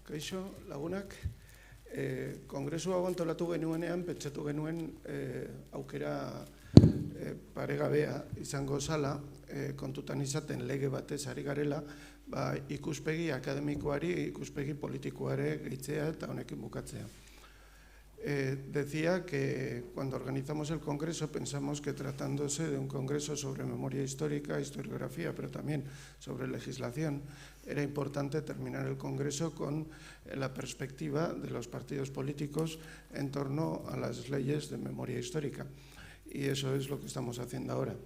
Kaixo, lagunak, kongresua antolatu genuenean, pentsatu genuen aukera paregabea izango zala, kontutan izaten lege batez ari garela, ikuspegi akademikoari, ikuspegi politikoare gehitzea eta honekin bukatzea. Decía que cuando organizamos el congreso pensamos que tratándose de un congreso sobre memoria histórica, historiografía, pero también sobre legislación, era importante terminar el congreso con la perspectiva de los partidos políticos en torno a las leyes de memoria histórica. Y eso es lo que estamos haciendo ahora.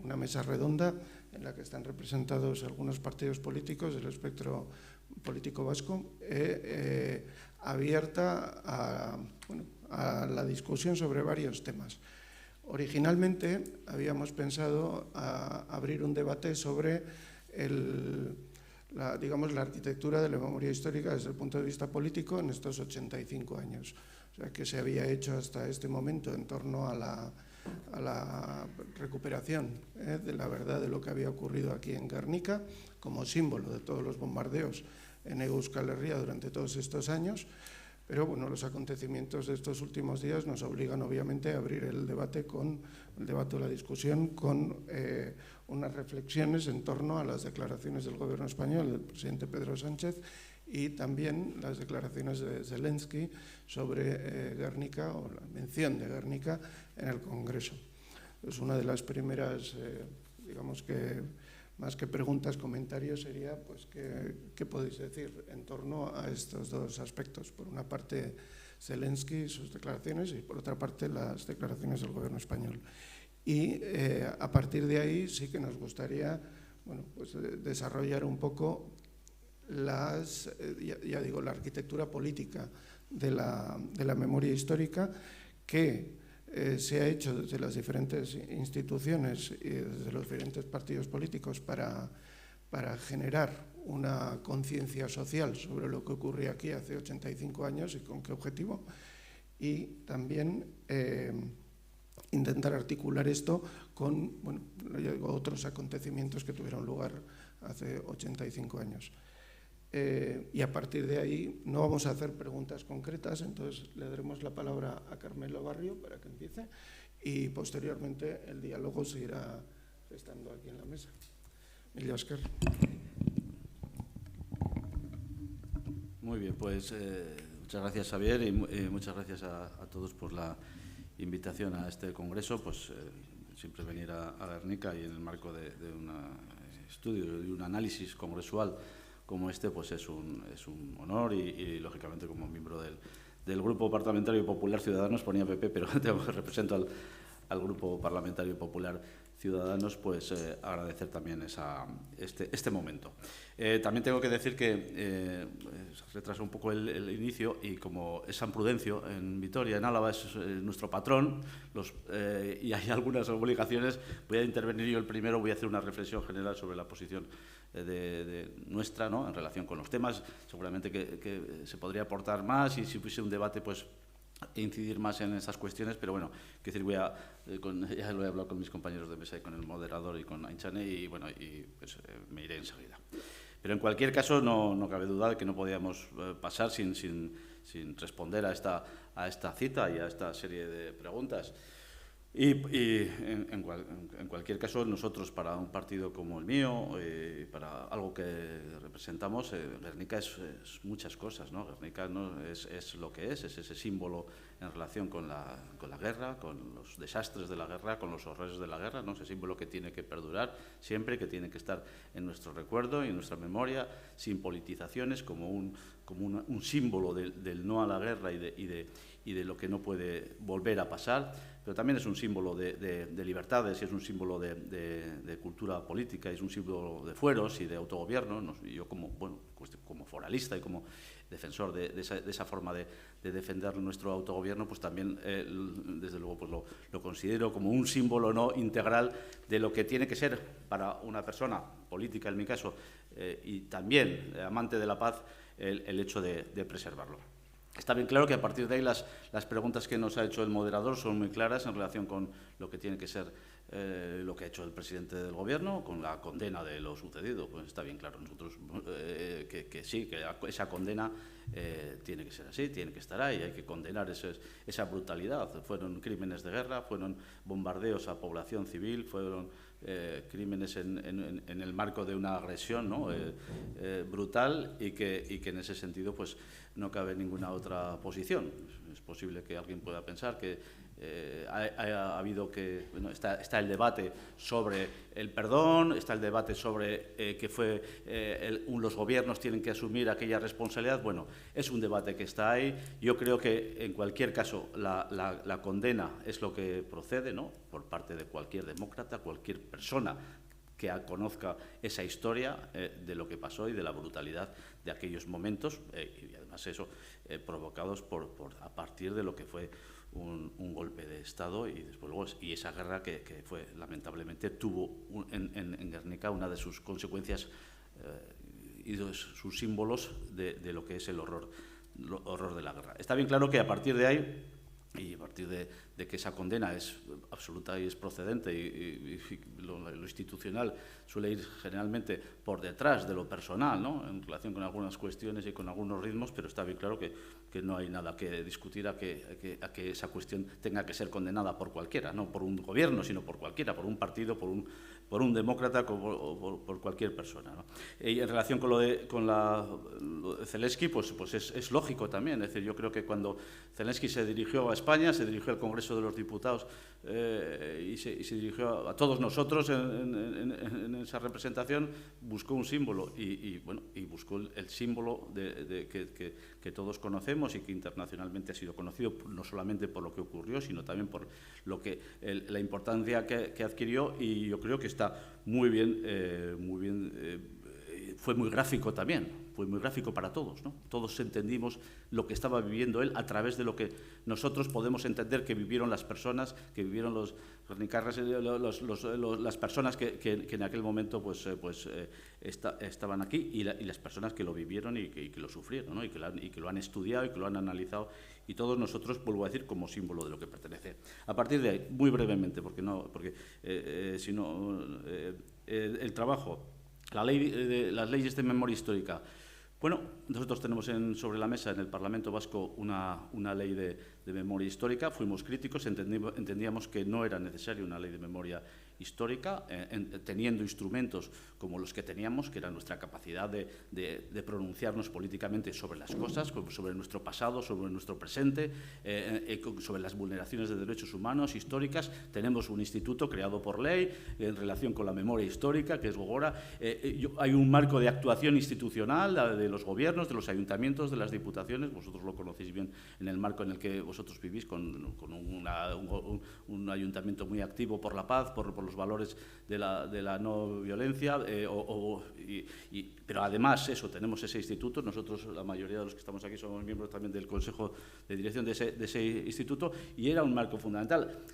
Una mesa redonda en la que están representados algunos partidos políticos del espectro político vasco, abierta a la discusión sobre varios temas. Originalmente habíamos pensado abrir un debate sobre la arquitectura de la memoria histórica desde el punto de vista político en estos 85 años. O sea, que se había hecho hasta este momento en torno a la recuperación de la verdad de lo que había ocurrido aquí en Guernica, como símbolo de todos los bombardeos en Euskal Herria durante todos estos años. Pero bueno, los acontecimientos de estos últimos días nos obligan obviamente a abrir el debate o la discusión con unas reflexiones en torno a las declaraciones del gobierno español, del presidente Pedro Sánchez, y también las declaraciones de Zelensky sobre Guernica, o la mención de Guernica en el Congreso. Es una de las primeras, digamos que más que preguntas, comentarios, sería pues ¿qué podéis decir en torno a estos dos aspectos? Por una parte Zelensky y sus declaraciones, y por otra parte las declaraciones del gobierno español. Y a partir de ahí sí que nos gustaría desarrollar un poco la arquitectura política de la memoria histórica que se ha hecho desde las diferentes instituciones y desde los diferentes partidos políticos para generar una conciencia social sobre lo que ocurría aquí hace 85 años y con qué objetivo, y también intentar articular esto con otros acontecimientos que tuvieron lugar hace 85 años. Y a partir de ahí no vamos a hacer preguntas concretas, entonces le daremos la palabra a Carmelo Barrio para que empiece y posteriormente el diálogo se irá gestando aquí en la mesa. Mila esker. Muy bien, pues muchas gracias, Xavier, y muchas gracias a todos por la invitación a este congreso. Pues siempre venir a Guernica y en el marco de un estudio y un análisis congresual como este, pues es un honor y lógicamente como miembro del Grupo Parlamentario Popular Ciudadanos, ponía PP, pero represento al Grupo Parlamentario Popular Ciudadanos, pues agradecer también este momento. También tengo que decir que se retrasó un poco el inicio, y como es San Prudencio en Vitoria, en Álava, es nuestro patrón, y hay algunas obligaciones, voy a intervenir yo el primero, voy a hacer una reflexión general sobre la posición de nuestra, ¿no?, en relación con los temas. Seguramente que se podría aportar más, y si fuese un debate, pues incidir más en esas cuestiones, pero bueno, quiero decir, ya lo he hablado con mis compañeros de mesa y con el moderador y con Ainchane, y bueno, pues me iré enseguida. Pero en cualquier caso no cabe duda de que no podíamos pasar sin responder a esta cita y a esta serie de preguntas. Y en cualquier caso, nosotros, para un partido como el mío, para algo que representamos, Guernica es muchas cosas, ¿no? Guernica es lo que es ese símbolo en relación con la guerra, con los desastres de la guerra, con los horrores de la guerra, ¿no? Ese símbolo que tiene que perdurar siempre, que tiene que estar en nuestro recuerdo y en nuestra memoria, sin politizaciones, como un símbolo del no a la guerra y de lo que no puede volver a pasar. Pero también es un símbolo de libertades, y es un símbolo de cultura política, y es un símbolo de fueros y de autogobierno. Y yo como foralista y como defensor de esa forma de defender nuestro autogobierno, pues también desde luego pues lo considero como un símbolo no integral de lo que tiene que ser para una persona política, en mi caso, y también amante de la paz, el hecho de preservarlo. Está bien claro que a partir de ahí las preguntas que nos ha hecho el moderador son muy claras en relación con lo que tiene que ser lo que ha hecho el presidente del Gobierno, con la condena de lo sucedido. Pues está bien claro nosotros que sí, que esa condena tiene que ser así, tiene que estar ahí, hay que condenar esa brutalidad. Fueron crímenes de guerra, fueron bombardeos a población civil, fueron crímenes en el marco de una agresión, ¿no? Brutal y que en ese sentido pues no cabe ninguna otra posición. Es posible que alguien pueda pensar que ha habido que... Bueno, está el debate sobre el perdón, está el debate sobre que los gobiernos tienen que asumir aquella responsabilidad. Bueno, es un debate que está ahí. Yo creo que, en cualquier caso, la condena es lo que procede, ¿no?, por parte de cualquier demócrata, cualquier persona que conozca esa historia de lo que pasó y de la brutalidad de aquellos momentos, y además eso provocados a partir de lo que fue un golpe de Estado y después luego esa guerra que fue, lamentablemente tuvo en Guernica una de sus consecuencias y de sus símbolos de lo que es el horror de la guerra. Está bien claro que a partir de ahí y a partir de que esa condena es absoluta y es procedente y lo institucional suele ir generalmente por detrás de lo personal, ¿no?, en relación con algunas cuestiones y con algunos ritmos, pero está bien claro que no hay nada que discutir a que esa cuestión tenga que ser condenada por cualquiera, no por un gobierno, sino por cualquiera, por un partido, por un demócrata o por cualquier persona, ¿no? Y en relación con lo de Zelensky, pues es lógico también. Es decir, yo creo que cuando Zelensky se dirigió a España, se dirigió al Congreso de los Diputados y se dirigió a todos nosotros en esa representación, buscó un símbolo y buscó el símbolo que todos conocemos y que internacionalmente ha sido conocido, no solamente por lo que ocurrió, sino también por lo que la importancia que adquirió, y yo creo que está muy bien, fue muy gráfico también. Fue muy gráfico para todos, ¿no? Todos entendimos lo que estaba viviendo él a través de lo que nosotros podemos entender que vivieron las personas, que vivieron los guernicarras, las personas que en aquel momento estaban aquí y las personas que lo vivieron y que lo sufrieron, ¿no? y que lo han estudiado y que lo han analizado, y todos nosotros, vuelvo a decir, como símbolo de lo que pertenece. A partir de ahí, muy brevemente, si no, el trabajo, las leyes de memoria histórica. Bueno, nosotros tenemos sobre la mesa en el Parlamento Vasco una ley de memoria histórica. Fuimos críticos, entendíamos que no era necesaria una ley de memoria histórica, teniendo instrumentos como los que teníamos, que era nuestra capacidad de pronunciarnos políticamente sobre las cosas, sobre nuestro pasado, sobre nuestro presente, sobre las vulneraciones de derechos humanos históricas. Tenemos un instituto creado por ley en relación con la memoria histórica, que es Gogora. Hay un marco de actuación institucional de los gobiernos, de los ayuntamientos, de las diputaciones. Vosotros lo conocéis bien en el marco en el que vosotros vivís, con un ayuntamiento muy activo por la paz, por los valores de la no violencia, pero además tenemos ese instituto. Nosotros, la mayoría de los que estamos aquí, somos miembros también del Consejo de Dirección de ese instituto, y era un marco fundamental.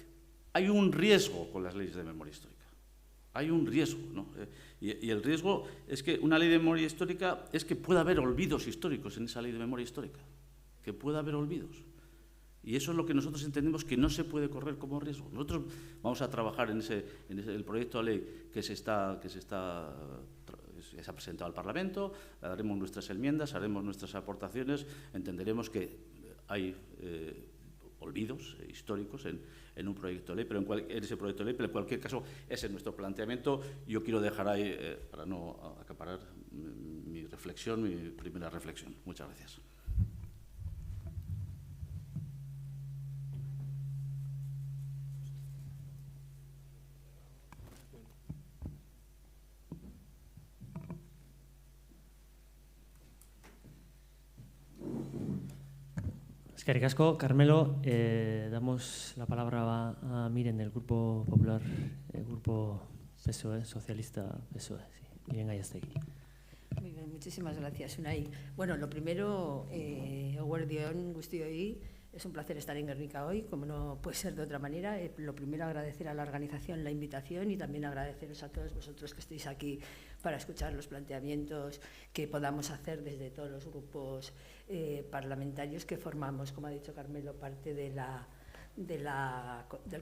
Hay un riesgo con las leyes de memoria histórica. Hay un riesgo, ¿no? Y el riesgo es que una ley de memoria histórica es que pueda haber olvidos históricos en esa ley de memoria histórica, que pueda haber olvidos. Y eso es lo que nosotros entendemos que no se puede correr como riesgo. Nosotros vamos a trabajar en el proyecto de ley que se ha presentado al Parlamento, haremos nuestras enmiendas, haremos nuestras aportaciones, entenderemos que hay olvidos históricos en un proyecto de ley, pero en ese proyecto de ley, pero en cualquier caso ese es nuestro planteamiento. Yo quiero dejar ahí, para no acaparar mi primera reflexión. Muchas gracias. Eskerrik asko, Carmelo. Damos la palabra a Miren del Grupo Popular, el Grupo PSOE, Socialista PSOE. Sí. Miren Gallástegui. Muy bien, muchísimas gracias, Unai. Bueno, lo primero, eguerdi on guztioi, Es un placer estar en Guernica hoy, como no puede ser de otra manera. Lo primero, agradecer a la organización la invitación y también agradeceros a todos vosotros que estéis aquí para escuchar los planteamientos que podamos hacer desde todos los grupos parlamentarios que formamos, como ha dicho Carmelo, parte del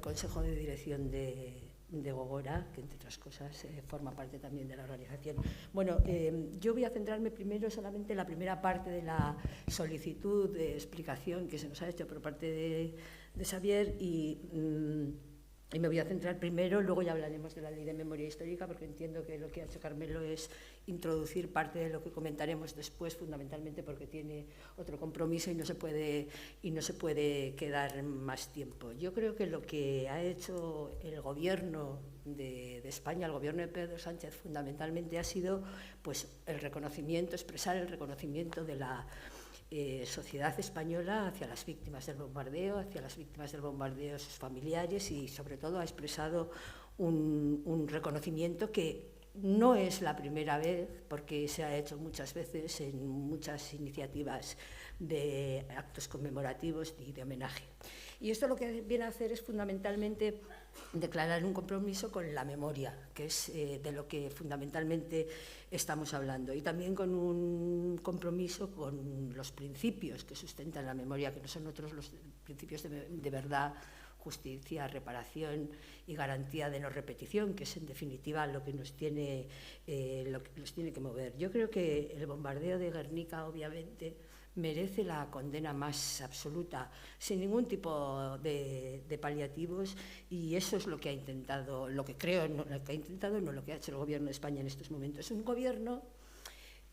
Consejo de Dirección de Gogora, que entre otras cosas forma parte también de la organización. Bueno, yo voy a centrarme primero solamente en la primera parte de la solicitud de explicación que se nos ha hecho por parte de Xavier y me voy a centrar primero, luego ya hablaremos de la Ley de Memoria Histórica, porque entiendo que lo que ha hecho Carmelo es introducir parte de lo que comentaremos después, fundamentalmente porque tiene otro compromiso y no se puede quedar más tiempo. Yo creo que lo que ha hecho el Gobierno de España, el Gobierno de Pedro Sánchez, fundamentalmente ha sido pues, el reconocimiento, expresar el reconocimiento de la sociedad española hacia las víctimas del bombardeo, hacia las víctimas del bombardeo, sus familiares, y sobre todo ha expresado un reconocimiento que no es la primera vez, porque se ha hecho muchas veces en muchas iniciativas de actos conmemorativos y de homenaje. Y esto lo que viene a hacer es fundamentalmente declarar un compromiso con la memoria, que es de lo que fundamentalmente estamos hablando, y también con un compromiso con los principios que sustentan la memoria, que no son otros los principios de verdad, justicia, reparación y garantía de no repetición, que es en definitiva lo que nos tiene que mover. Yo creo que el bombardeo de Guernica, obviamente, merece la condena más absoluta, sin ningún tipo de paliativos, y eso es lo que ha intentado, lo que creo, no lo que ha intentado, no lo que ha hecho el Gobierno de España en estos momentos. Es un gobierno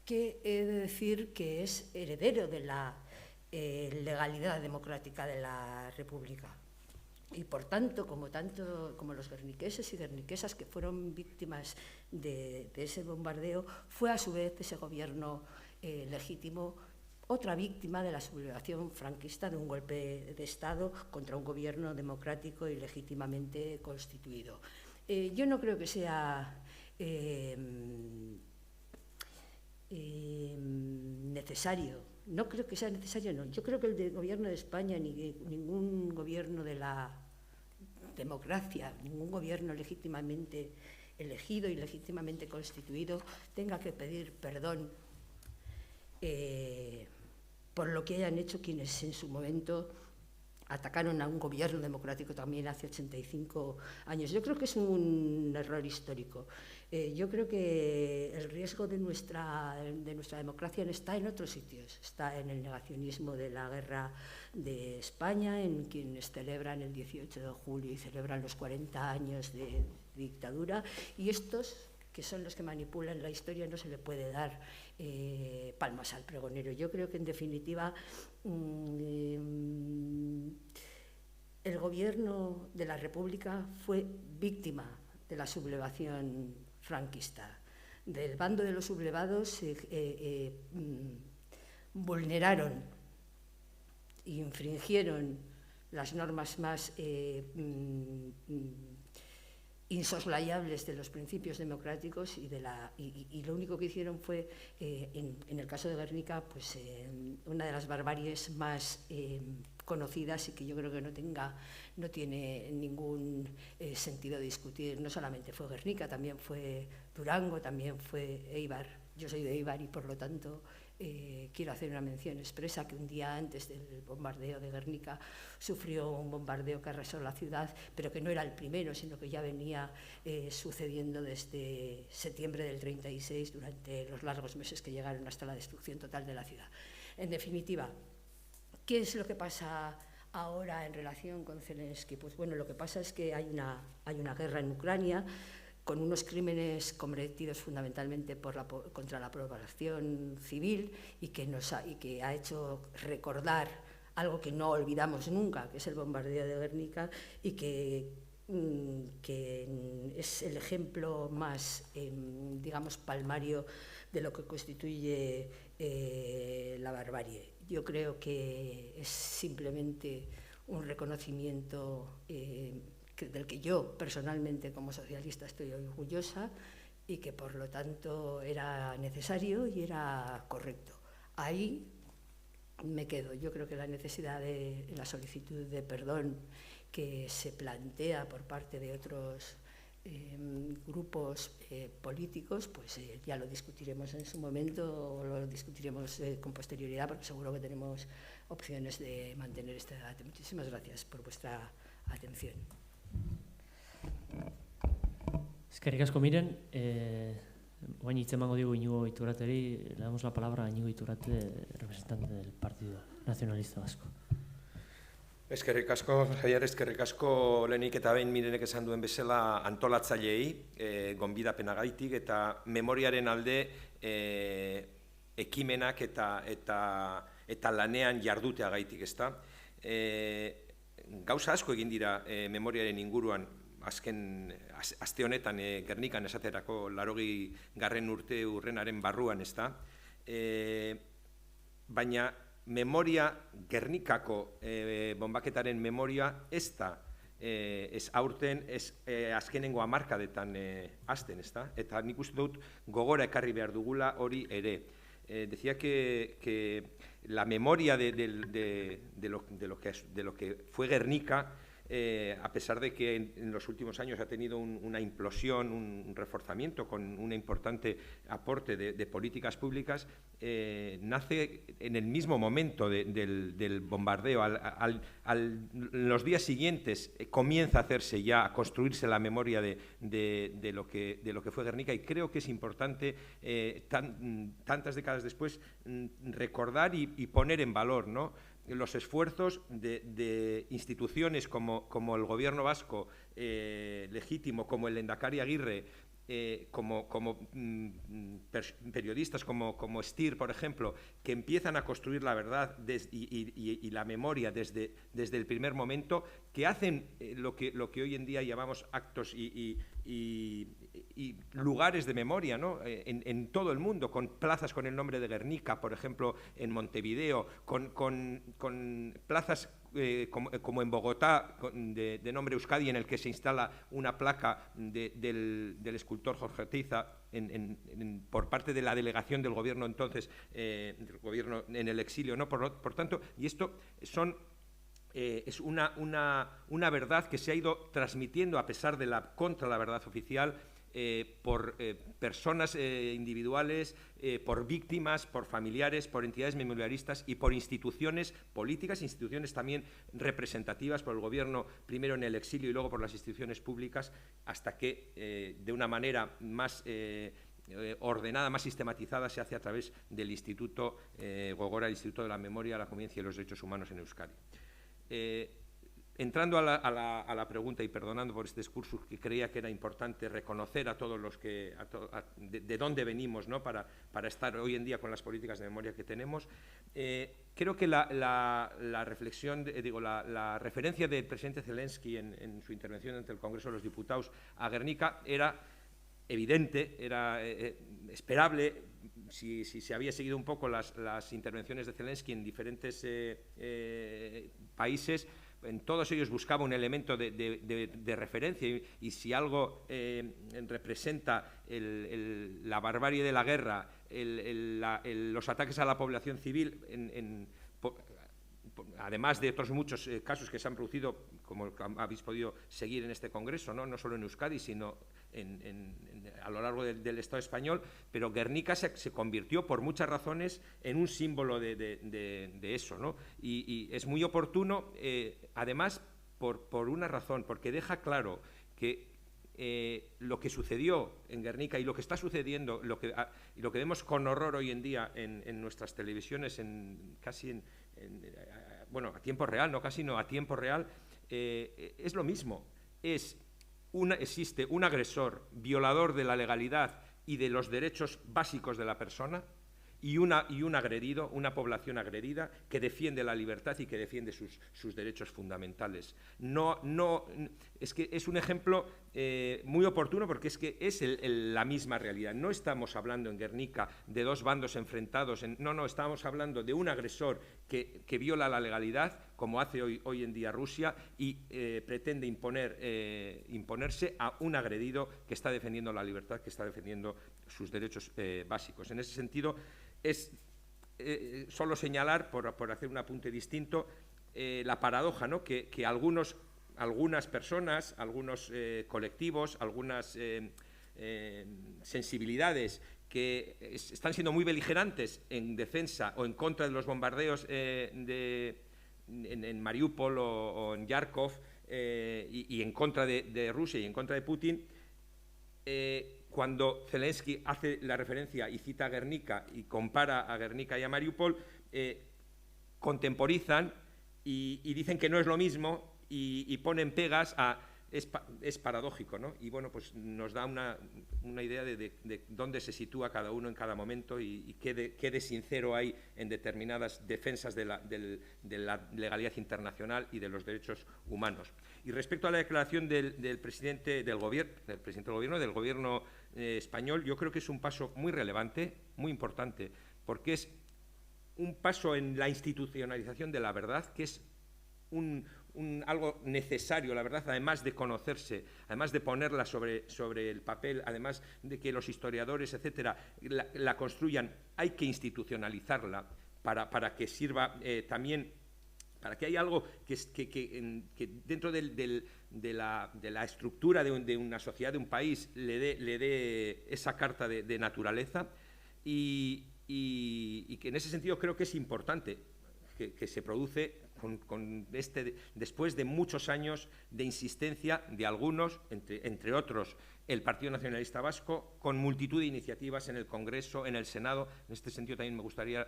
que he de decir que es heredero de la legalidad democrática de la República. Y por tanto, como los guerniqueses y guerniquesas que fueron víctimas de ese bombardeo, fue a su vez ese gobierno legítimo otra víctima de la sublevación franquista, de un golpe de Estado contra un gobierno democrático y legítimamente constituido. Yo no creo que sea necesario. No creo que sea necesario, no. Yo creo que el gobierno de España, ni ningún gobierno de la democracia, ningún gobierno legítimamente elegido y legítimamente constituido tenga que pedir perdón por lo que hayan hecho quienes en su momento atacaron a un gobierno democrático también hace 85 años. Yo creo que es un error histórico. Yo creo que el riesgo de nuestra democracia está en otros sitios. Está en el negacionismo de la guerra de España, en quienes celebran el 18 de julio y celebran los 40 años de dictadura, y estos, que son los que manipulan la historia, no se le puede dar palmas al pregonero. Yo creo que, en definitiva, el gobierno de la República fue víctima de la sublevación franquista. Del bando de los sublevados vulneraron e infringieron las normas más insoslayables de los principios democráticos y lo único que hicieron fue, en el caso de Guernica, pues, una de las barbaries más conocidas y que yo creo que no tiene ningún sentido discutir. No solamente fue Guernica, también fue Durango, también fue Éibar. Yo soy de Éibar y, por lo tanto, quiero hacer una mención expresa que un día antes del bombardeo de Guernica sufrió un bombardeo que arrasó la ciudad, pero que no era el primero, sino que ya venía sucediendo desde septiembre del 36, durante los largos meses que llegaron hasta la destrucción total de la ciudad. En definitiva, ¿qué es lo que pasa ahora en relación con Zelensky? Pues bueno, lo que pasa es que hay una guerra en Ucrania, con unos crímenes cometidos fundamentalmente contra la población civil y que ha hecho recordar algo que no olvidamos nunca, que es el bombardeo de Guernica, y que es el ejemplo más, digamos, palmario de lo que constituye la barbarie. Yo creo que es simplemente un reconocimiento del que yo personalmente como socialista estoy orgullosa y que por lo tanto era necesario y era correcto. Ahí me quedo. Yo creo que la necesidad de la solicitud de perdón que se plantea por parte de otros grupos políticos, pues ya lo discutiremos en su momento o lo discutiremos con posterioridad, porque seguro que tenemos opciones de mantener este debate. Muchísimas gracias por vuestra atención. Eskerrik asko Miren, oain hitz emango digu Iñigo Iturrateri, le damos la palabra a Iñigo Iturrate, representante del Partido Nacionalista Vasco. Eskerrik asko, Javier, eskerrik asko lehenik eta behin Mirenek esan duen bezala antolatzaileei, gonbidapenagaitik eta memoriaren alde ekimenak eta lanean jarduteagaitik, ezta. Gauza asko egin dira memoriaren inguruan, azken aste honetan Gernikan esaterako 80. urte urrenaren barruan, ezta. Baina memoria, Gernikako bombaketaren memoria ez da aurten, azkenengo hamarkadetan hasten, ezta? Eta nik uste dut gogora ekarri behar dugula hori ere. Decía que la memoria de lo que fue Gernika, a pesar de que en los últimos años ha tenido una implosión, un reforzamiento con un importante aporte de políticas públicas, nace en el mismo momento del bombardeo. Los días siguientes comienza a hacerse ya, a construirse la memoria de lo que fue Gernika, y creo que es importante, tantas décadas después, recordar y poner en valor, ¿no?, los esfuerzos de instituciones como el Gobierno vasco legítimo, como el Lehendakari Aguirre, como periodistas como Stier, por ejemplo, que empiezan a construir la verdad y la memoria desde el primer momento, que hacen lo que hoy en día llamamos actos y lugares de memoria, ¿no?, en todo el mundo, con plazas con el nombre de Gernika, por ejemplo, en Montevideo, con plazas como en Bogotá, de nombre Euskadi, en el que se instala una placa del escultor Jorge Oteiza por parte de la delegación del gobierno entonces, del gobierno en el exilio, ¿no? Por tanto, y esto es una verdad que se ha ido transmitiendo a pesar de contra la verdad oficial, por personas individuales, por víctimas, por familiares, por entidades memorialistas y por instituciones políticas, instituciones también representativas por el gobierno, primero en el exilio y luego por las instituciones públicas, hasta que de una manera más ordenada, más sistematizada, se hace a través del Instituto Gogora, el Instituto de la Memoria, la Convivencia y los Derechos Humanos en Euskadi. Entrando a la pregunta y perdonando por este discurso, que creía que era importante reconocer a todos los que de dónde venimos, ¿no?, para estar hoy en día con las políticas de memoria que tenemos, creo que la reflexión, la referencia del presidente Zelensky en su intervención ante el Congreso de los Diputados a Gernika era evidente, era esperable. Si se había seguido un poco las intervenciones de Zelensky en diferentes países, en todos ellos buscaba un elemento de referencia, y si algo representa la barbarie de la guerra, los ataques a la población civil, además de otros muchos casos que se han producido, como habéis podido seguir en este congreso, no solo en Euskadi, sino a lo largo del Estado español, pero Gernika se convirtió por muchas razones en un símbolo de eso, ¿no? Y es muy oportuno, además, por una razón, porque deja claro que lo que sucedió en Gernika y lo que está sucediendo, y lo que vemos con horror hoy en día en nuestras televisiones, bueno, a tiempo real, a tiempo real, es lo mismo. Existe un agresor, violador de la legalidad y de los derechos básicos de la persona, y un agredido, una población agredida que defiende la libertad y que defiende sus derechos fundamentales. Es que es un ejemplo muy oportuno, porque es que es la misma realidad. No estamos hablando en Gernika de dos bandos enfrentados, no, estamos hablando de un agresor que viola la legalidad, como hace hoy en día Rusia, y pretende imponerse a un agredido que está defendiendo la libertad, que está defendiendo sus derechos básicos. En ese sentido, es solo señalar, por hacer un apunte distinto, la paradoja, ¿no? que algunas personas, algunos colectivos, algunas sensibilidades que están siendo muy beligerantes en defensa o en contra de los bombardeos en Mariupol o en Kharkov y en contra de Rusia y en contra de Putin, cuando Zelensky hace la referencia y cita a Guernica y compara a Guernica y a Mariupol, contemporizan y dicen que no es lo mismo y ponen pegas a... Es paradójico, ¿no? Y bueno, pues nos da una idea de dónde se sitúa cada uno en cada momento y qué de sincero hay en determinadas defensas de la legalidad internacional y de los derechos humanos. Y respecto a la declaración del presidente del gobierno español, yo creo que es un paso muy relevante, muy importante, porque es un paso en la institucionalización de la verdad, que es algo necesario, la verdad, además de conocerse, además de ponerla sobre el papel, además de que los historiadores, etcétera, la construyan, hay que institucionalizarla para que sirva también, para que haya algo que dentro de la estructura de una sociedad, de un país, le dé esa carta de naturaleza y que en ese sentido creo que es importante que se produce después de muchos años de insistencia de algunos, entre otros el Partido Nacionalista Vasco, con multitud de iniciativas en el Congreso, en el Senado. En este sentido también me gustaría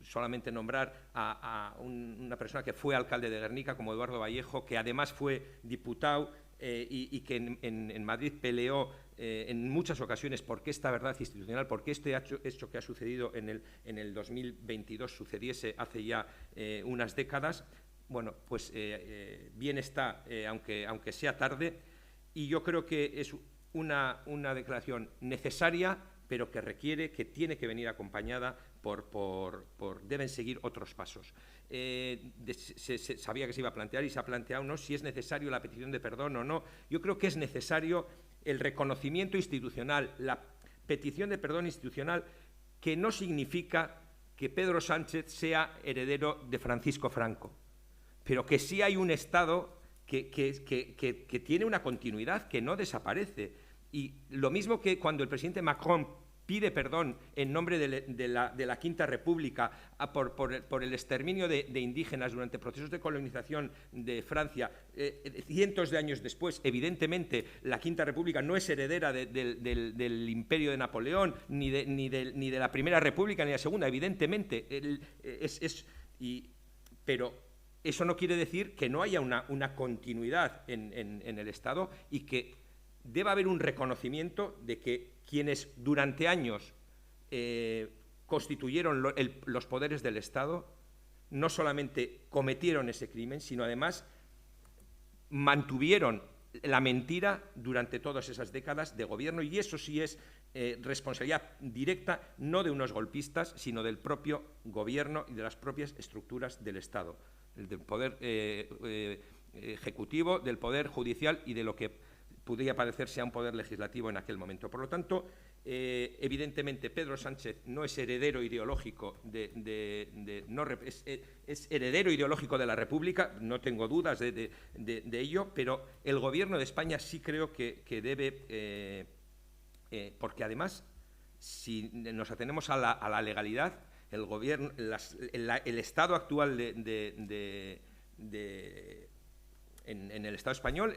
solamente nombrar a una persona que fue alcalde de Guernica, como Eduardo Vallejo, que además fue diputado y que en Madrid peleó en muchas ocasiones porque esta verdad institucional, porque este hecho que ha sucedido en el 2022 sucediese hace ya unas décadas. Bueno, pues bien está, aunque sea tarde, y yo creo que es una declaración necesaria, pero que tiene que venir acompañada deben seguir otros pasos. Sabía que se iba a plantear y se ha planteado, ¿no?, si es necesario la petición de perdón o no. Yo creo que es necesario el reconocimiento institucional, la petición de perdón institucional, que no significa que Pedro Sánchez sea heredero de Francisco Franco, pero que sí hay un Estado que tiene una continuidad, que no desaparece. Y lo mismo que cuando el presidente Macron pide perdón en nombre de la Quinta República por el exterminio de indígenas durante procesos de colonización de Francia, cientos de años después. Evidentemente, la Quinta República no es heredera del imperio de Napoleón, ni de la Primera República, ni de la Segunda, evidentemente. Pero eso no quiere decir que no haya una continuidad en el Estado y que deba haber un reconocimiento de que quienes durante años constituyeron los poderes del Estado no solamente cometieron ese crimen, sino además mantuvieron la mentira durante todas esas décadas de gobierno, y eso sí es responsabilidad directa no de unos golpistas, sino del propio gobierno y de las propias estructuras del Estado, del poder ejecutivo, del poder judicial y de lo que podría parecerse a un poder legislativo en aquel momento. Por lo tanto, evidentemente Pedro Sánchez no es heredero ideológico es heredero ideológico de la República, no tengo dudas de ello, pero el Gobierno de España sí creo que debe, porque además, si nos atenemos a la legalidad, el gobierno, el Estado actual en el Estado español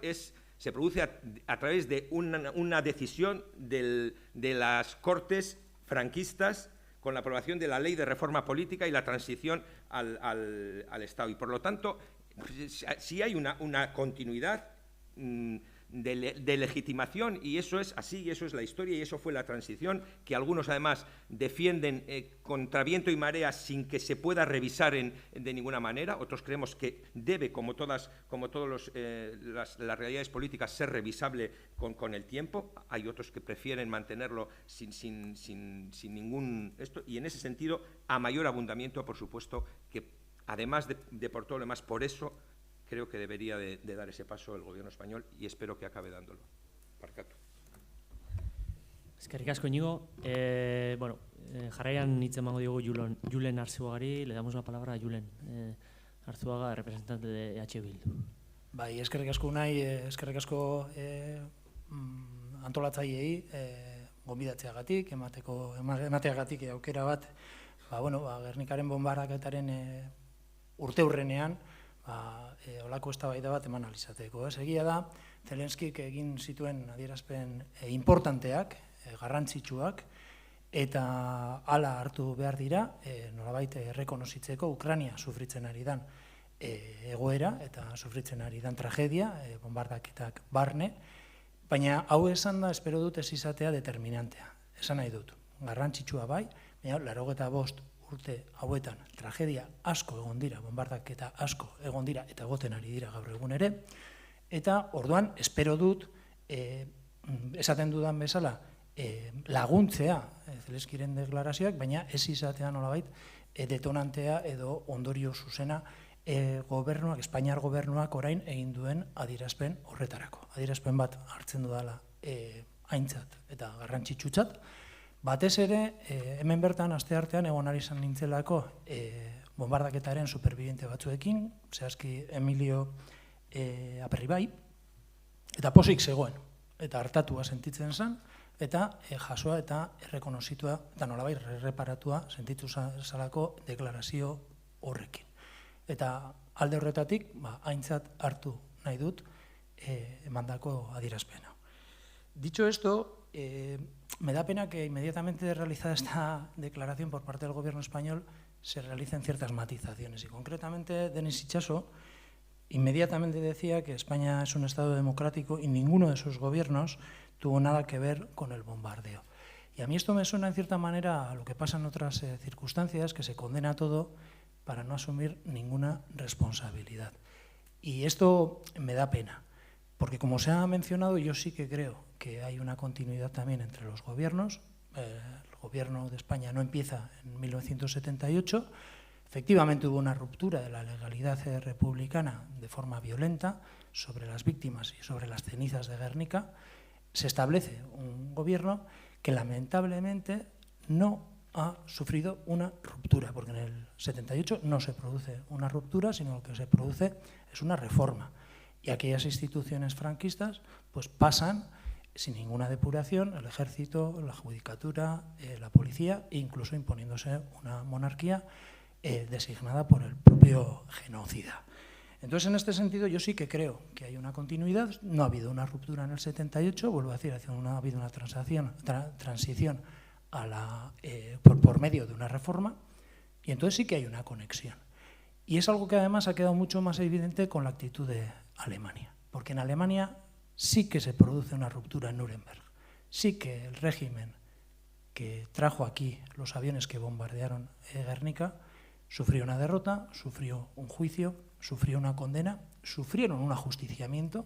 se produce a través de una decisión de las Cortes franquistas con la aprobación de la Ley de Reforma Política y la transición al Estado. Y, por lo tanto, sí hay una continuidad de legitimación, y eso es así, y eso es la historia, y eso fue la transición, que algunos además defienden contra viento y marea sin que se pueda revisar de ninguna manera. Otros creemos que debe, como todas las realidades políticas, ser revisable con el tiempo. Hay otros que prefieren mantenerlo sin ningún y en ese sentido, a mayor abundamiento, por supuesto, que además de por todo lo demás, por eso creo que debería de dar ese paso el Gobierno español, y espero que acabe dándolo. Parcato. Eskerrik asko, Iñigo. Bueno, Jarraian hitz emango diogu Julen Arzuagari, le damos la palabra a Julen Arzuaga, representante de EH Bildu. Bai, eskerrik asko nahi, eskerrik asko antolatzaileei gonbidatzeagatik, emateagatik aukera bat, Gernikaren bonbardaketaren urteurrenean olako eztabaida bat eman ahal izateko. Egia da, Zelenskik egin zituen adierazpen importanteak, garrantzitsuak, eta hala hartu behar dira, nolabait errekonozitzeko Ukraina sufritzen ari dan egoera eta sufritzen ari dan tragedia, bonbardaketak barne, baina hau esan da, espero dut ez izatea determinantea. Esan nahi dut, garrantzitsua bai, baina 85 urte hauetan tragedia asko egon dira, bonbardaketa asko egon dira eta egoten ari dira gaur egun ere, eta orduan espero dut, esaten dudan bezala, laguntzea Zelenskiren deklarazioak, baina ez izatea nolabait detonantea edo ondorio zuzena gobernuak, Espainiar gobernuak orain egin duen adierazpen horretarako. Adierazpen bat hartzen dudala aintzat eta garrantzitsutzat. Batez ere, hemen bertan asteartean egon ari izan nintzelako bonbardaketaren superbibiente batzuekin, zehazki Emilio Aperribai, eta posik zegoen, eta hartatua sentitzen zen, eta jasoa eta errekonozitua, eta nolabait erreparatua sentitu zalako deklarazio horrekin. Eta alde horretatik, aintzat hartu nahi dut emandako adierazpena. Dicho esto, me da pena que inmediatamente de realizada esta declaración por parte del gobierno español se realicen ciertas matizaciones. Y concretamente, Denis Itxaso inmediatamente decía que España es un Estado democrático y ninguno de sus gobiernos tuvo nada que ver con el bombardeo. Y a mí esto me suena en cierta manera a lo que pasa en otras circunstancias, que se condena todo para no asumir ninguna responsabilidad. Y esto me da pena, porque como se ha mencionado, yo sí que creo que hay una continuidad también entre los gobiernos. El gobierno de España no empieza en 1978. Efectivamente hubo una ruptura de la legalidad republicana de forma violenta sobre las víctimas y sobre las cenizas de Guernica. Se establece un gobierno que lamentablemente no ha sufrido una ruptura, porque en el 78 no se produce una ruptura, sino lo que se produce es una reforma. Y aquellas instituciones franquistas pues pasan sin ninguna depuración, el ejército, la judicatura, la policía, e incluso imponiéndose una monarquía designada por el propio genocida. Entonces, en este sentido, yo sí que creo que hay una continuidad. No ha habido una ruptura en el 78, vuelvo a decir, ha habido una transición por medio de una reforma, y entonces sí que hay una conexión. Y es algo que además ha quedado mucho más evidente con la actitud de Alemania, porque en Alemania sí que se produce una ruptura en Nuremberg, sí que el régimen que trajo aquí los aviones que bombardearon Guernica sufrió una derrota, sufrió un juicio, sufrió una condena, sufrieron un ajusticiamiento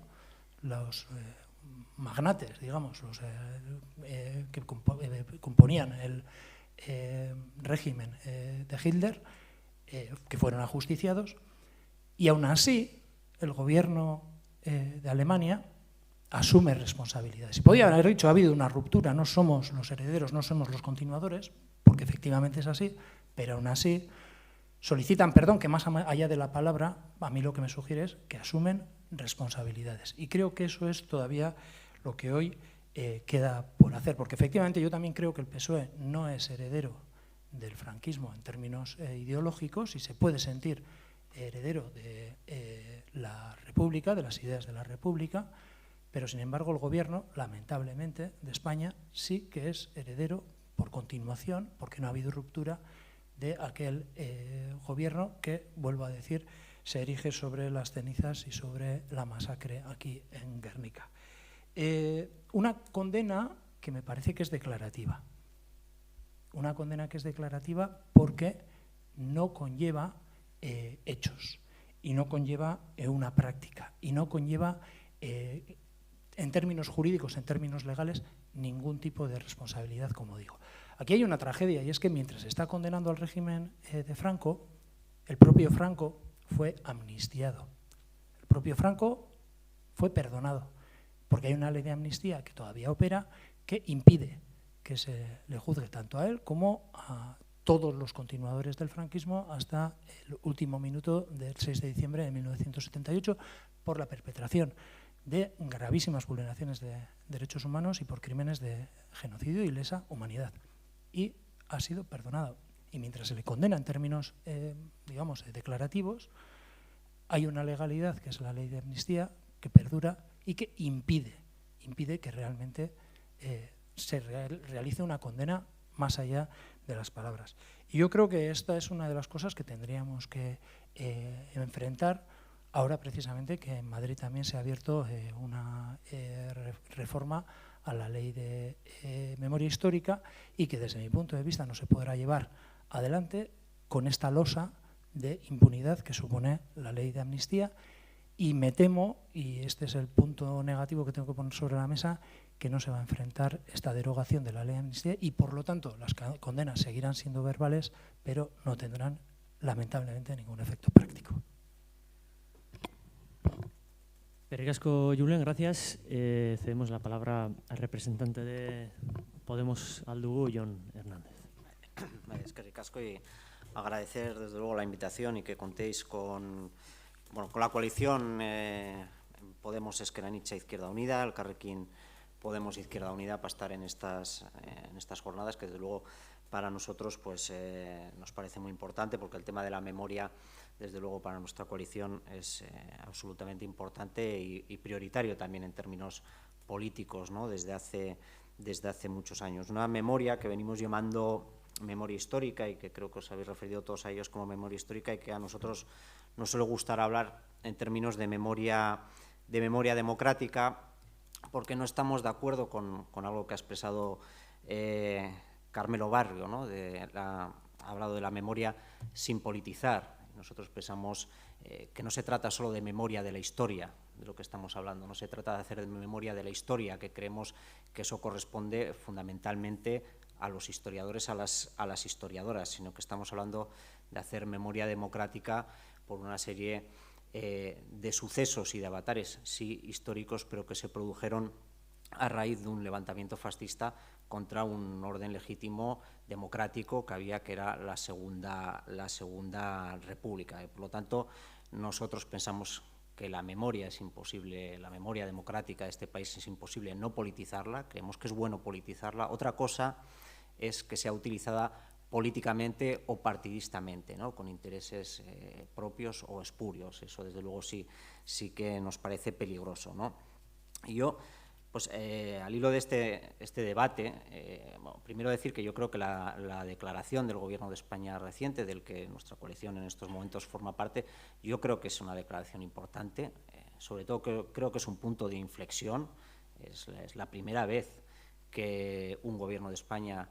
los magnates, digamos, los que componían el régimen de Hitler, que fueron ajusticiados, y aún así el gobierno de Alemania asume responsabilidades. Y podía haber dicho, ha habido una ruptura, no somos los herederos, no somos los continuadores, porque efectivamente es así, pero aún así solicitan perdón, que más allá de la palabra, a mí lo que me sugiere es que asumen responsabilidades. Y creo que eso es todavía lo que hoy queda por hacer, porque efectivamente yo también creo que el PSOE no es heredero del franquismo en términos ideológicos y se puede sentir heredero de la República, de las ideas de la República, pero sin embargo el gobierno, lamentablemente, de España sí que es heredero por continuación, porque no ha habido ruptura de aquel gobierno que, vuelvo a decir, se erige sobre las cenizas y sobre la masacre aquí en Guernica. Una condena que me parece que es declarativa. Una condena que es declarativa porque no conlleva hechos y no conlleva una práctica y no conlleva, en términos jurídicos, en términos legales, ningún tipo de responsabilidad, como digo. Aquí hay una tragedia y es que mientras se está condenando al régimen de Franco, el propio Franco fue amnistiado. El propio Franco fue perdonado, porque hay una ley de amnistía que todavía opera que impide que se le juzgue tanto a él como a todos los continuadores del franquismo hasta el último minuto del 6 de diciembre de 1978 por la perpetración de gravísimas vulneraciones de derechos humanos y por crímenes de genocidio y lesa humanidad. Y ha sido perdonado. Y mientras se le condena en términos, digamos, declarativos, hay una legalidad, que es la ley de amnistía, que perdura y que impide que realmente se realice una condena más allá de las palabras. Y yo creo que esta es una de las cosas que tendríamos que enfrentar ahora precisamente que en Madrid también se ha abierto una reforma a la ley de memoria histórica y que desde mi punto de vista no se podrá llevar adelante con esta losa de impunidad que supone la ley de amnistía. Y me temo, y este es el punto negativo que tengo que poner sobre la mesa, que no se va a enfrentar esta derogación de la ley de amnistía y, por lo tanto, las condenas seguirán siendo verbales, pero no tendrán, lamentablemente, ningún efecto práctico. Pergasco Julen, gracias. Cedemos la palabra al representante de Podemos Aldugu, Jon Hernández. Es que ricasco y agradecer desde luego la invitación y que contéis con la coalición Podemos Ezker Anitza Izquierda Unida, Elkarrekin Podemos Izquierda Unida, para estar en estas jornadas que desde luego para nosotros pues nos parece muy importante, porque el tema de la memoria desde luego para nuestra coalición es absolutamente importante y prioritario también en términos políticos, ¿no? desde hace muchos años. Una memoria que venimos llamando memoria histórica y que creo que os habéis referido todos a ellos como memoria histórica, y que a nosotros nos suele gustar hablar en términos de memoria democrática, porque no estamos de acuerdo con algo que ha expresado Carmelo Barrio, ¿no? Ha hablado de la memoria sin politizar. Nosotros pensamos que no se trata solo de memoria de la historia de lo que estamos hablando, no se trata de hacer memoria de la historia, que creemos que eso corresponde fundamentalmente a los historiadores, a las historiadoras, sino que estamos hablando de hacer memoria democrática por una serie de sucesos y de avatares, sí históricos, pero que se produjeron a raíz de un levantamiento fascista contra un orden legítimo democrático que había, que era la Segunda República. Por lo tanto, nosotros pensamos que la memoria es imposible, la memoria democrática de este país es imposible no politizarla, creemos que es bueno politizarla. Otra cosa es que sea utilizada políticamente o partidistamente, ¿no? Con intereses propios o espurios. Eso, desde luego, sí que nos parece peligroso, ¿no? Y yo, pues, al hilo de este debate, primero decir que yo creo que la declaración del Gobierno de España reciente, del que nuestra coalición en estos momentos forma parte, yo creo que es una declaración importante. Sobre todo creo que es un punto de inflexión. Es la primera vez que un Gobierno de España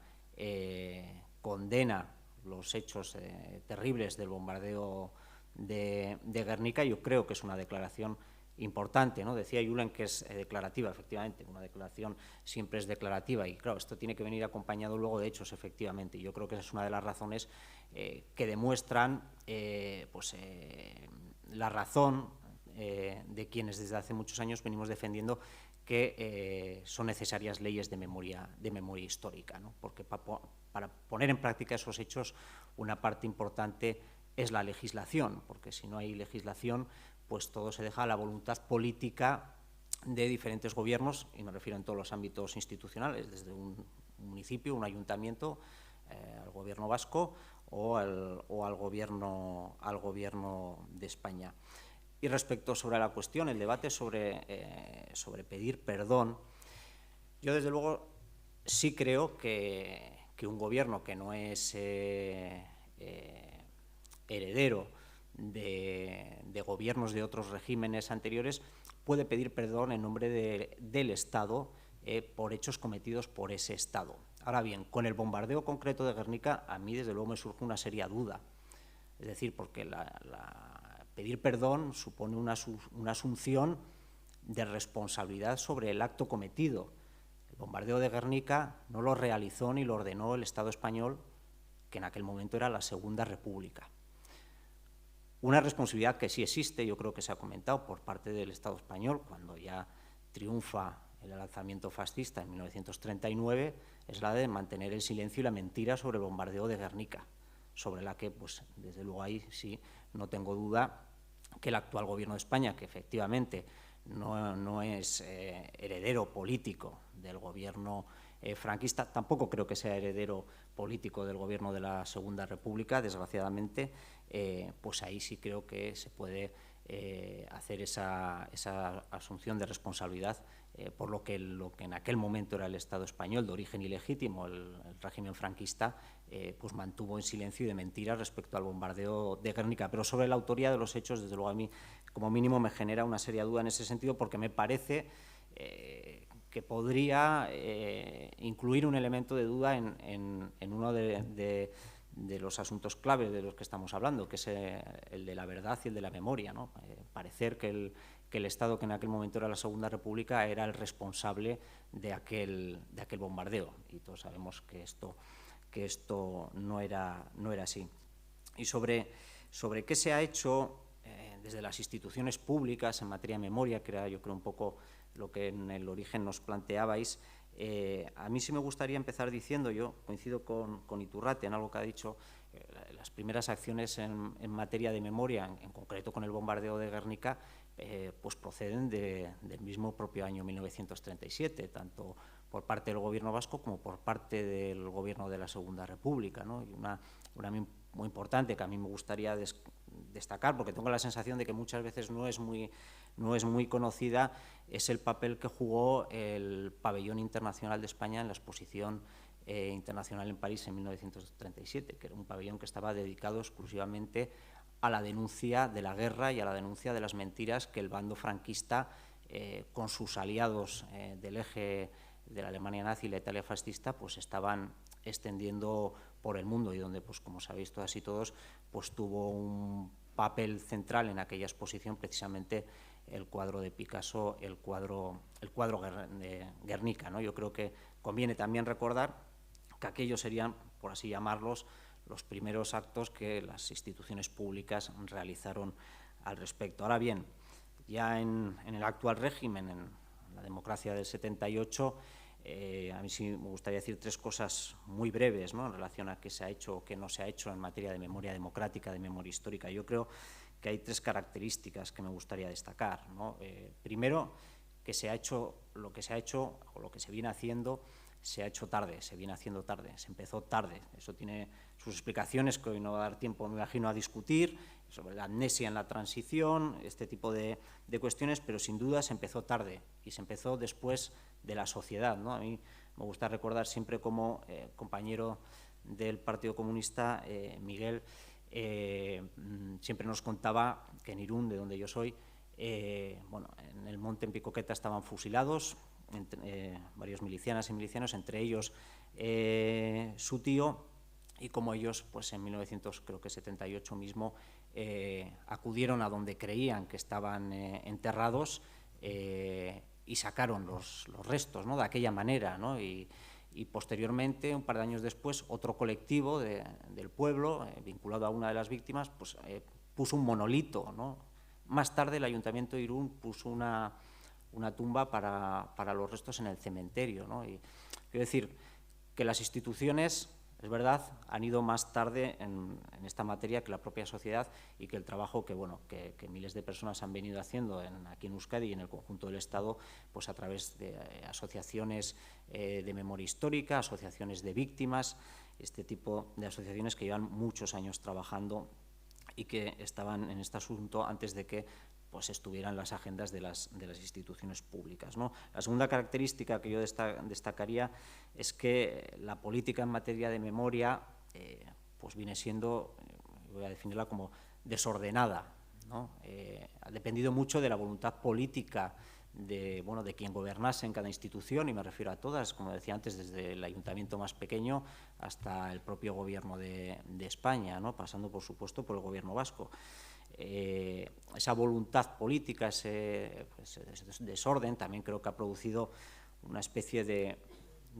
condena los hechos terribles del bombardeo de Guernica. Yo creo que es una declaración importante, ¿no? Decía Julen que es declarativa, efectivamente, una declaración siempre es declarativa y, claro, esto tiene que venir acompañado luego de hechos, efectivamente. Yo creo que esa es una de las razones que demuestran la razón de quienes desde hace muchos años venimos defendiendo que son necesarias leyes de memoria histórica, ¿no? Porque para poner en práctica esos hechos, una parte importante es la legislación, porque si no hay legislación, pues todo se deja a la voluntad política de diferentes gobiernos, y me refiero en todos los ámbitos institucionales, desde un municipio, un ayuntamiento, al gobierno vasco o al gobierno de España. Y respecto sobre la cuestión, el debate sobre pedir perdón, yo desde luego sí creo que un gobierno que no es heredero de gobiernos de otros regímenes anteriores puede pedir perdón en nombre del Estado por hechos cometidos por ese Estado. Ahora bien, con el bombardeo concreto de Guernica, a mí desde luego me surge una seria duda. Es decir, porque pedir perdón supone una asunción de responsabilidad sobre el acto cometido. El bombardeo de Guernica no lo realizó ni lo ordenó el Estado español, que en aquel momento era la Segunda República. Una responsabilidad que sí existe, yo creo que se ha comentado por parte del Estado español, cuando ya triunfa el alzamiento fascista en 1939, es la de mantener el silencio y la mentira sobre el bombardeo de Guernica, sobre la que, pues, desde luego ahí sí no tengo duda que el actual Gobierno de España, que efectivamente no es heredero político del Gobierno franquista, tampoco creo que sea heredero político del Gobierno de la Segunda República, desgraciadamente, pues ahí sí creo que se puede hacer esa asunción de responsabilidad por lo que en aquel momento era el Estado español de origen ilegítimo, el régimen franquista, pues mantuvo en silencio y de mentiras respecto al bombardeo de Guernica. Pero sobre la autoría de los hechos, desde luego a mí, como mínimo, me genera una seria duda en ese sentido, porque me parece que podría incluir un elemento de duda en uno de los asuntos clave de los que estamos hablando, que es el de la verdad y el de la memoria, ¿no? Parecer que el Estado, que en aquel momento era la Segunda República, era el responsable de aquel bombardeo, y todos sabemos que esto no era así. Y sobre qué se ha hecho desde las instituciones públicas en materia de memoria, que era, yo creo, un poco lo que en el origen nos planteabais, a mí sí me gustaría empezar diciendo, yo coincido con Iturrate en algo que ha dicho, las primeras acciones en materia de memoria, en concreto con el bombardeo de Guernica, pues proceden del mismo propio año 1937, tanto por parte del Gobierno vasco como por parte del Gobierno de la Segunda República, ¿no? Y una muy importante que a mí me gustaría destacar, porque tengo la sensación de que muchas veces no es muy conocida, es el papel que jugó el Pabellón Internacional de España en la Exposición Internacional en París en 1937, que era un pabellón que estaba dedicado exclusivamente a la denuncia de la guerra y a la denuncia de las mentiras que el bando franquista, con sus aliados del eje de la Alemania nazi y la Italia fascista, pues estaban extendiendo por el mundo, y donde, pues como sabéis todas y todos, pues tuvo un papel central en aquella exposición precisamente el cuadro de Picasso, el cuadro de Guernica, ¿no? Yo creo que conviene también recordar que aquellos serían, por así llamarlos, los primeros actos que las instituciones públicas realizaron al respecto. Ahora bien, ya en el actual régimen, en la democracia del 78, a mí sí me gustaría decir tres cosas muy breves, ¿no?, en relación a qué se ha hecho o qué no se ha hecho en materia de memoria democrática, de memoria histórica. Yo creo que hay tres características que me gustaría destacar, ¿no? Primero, que se ha hecho lo que se ha hecho o lo que se viene haciendo, se ha hecho tarde, se viene haciendo tarde, se empezó tarde. Eso tiene sus explicaciones que hoy no va a dar tiempo, me imagino, a discutir, sobre la amnesia en la transición, este tipo de cuestiones, pero sin duda se empezó tarde y se empezó después de la sociedad, ¿no? A mí me gusta recordar siempre como compañero del Partido Comunista, Miguel, siempre nos contaba que en Irún, de donde yo soy, bueno, en el monte en Picoqueta estaban fusilados varios milicianas y milicianos, entre ellos su tío, y como ellos, pues en 1978 mismo, acudieron a donde creían que estaban enterrados y sacaron los restos, ¿no?, de aquella manera, ¿no? Y posteriormente, un par de años después, otro colectivo del pueblo, vinculado a una de las víctimas, pues puso un monolito, ¿no? Más tarde el Ayuntamiento de Irún puso una tumba para los restos en el cementerio, ¿no? Y quiero decir que las instituciones, es verdad, han ido más tarde en esta materia que la propia sociedad, y que el trabajo que miles de personas han venido haciendo aquí en Euskadi y en el conjunto del Estado, pues a través de asociaciones de memoria histórica, asociaciones de víctimas, este tipo de asociaciones que llevan muchos años trabajando y que estaban en este asunto antes de que pues estuvieran las agendas de las instituciones públicas, ¿no? La segunda característica que yo destacaría es que la política en materia de memoria pues viene siendo, voy a definirla como desordenada, ¿no? Ha dependido mucho de la voluntad política de quien gobernase en cada institución, y me refiero a todas, como decía antes, desde el ayuntamiento más pequeño hasta el propio Gobierno de España, ¿no?, pasando, por supuesto, por el Gobierno vasco. Esa voluntad política, ese desorden, también creo que ha producido una especie de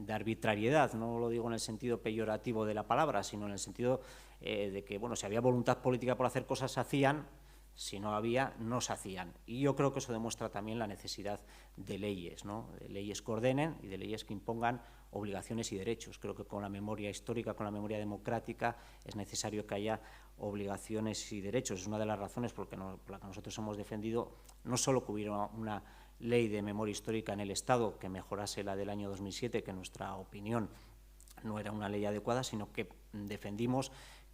arbitrariedad. No lo digo en el sentido peyorativo de la palabra, sino en el sentido de que, si había voluntad política por hacer cosas, se hacían, Si no había, no se hacían. Y yo creo que eso demuestra también la necesidad de leyes, ¿no? De leyes que ordenen y de leyes que impongan obligaciones y derechos. Creo que con la memoria histórica, con la memoria democrática, es necesario que haya obligaciones y derechos. Es una de las razones por la que nosotros hemos defendido no solo que hubiera una ley de memoria histórica en el Estado que mejorase la del año 2007, que en nuestra opinión no era una ley adecuada, sino que defendimos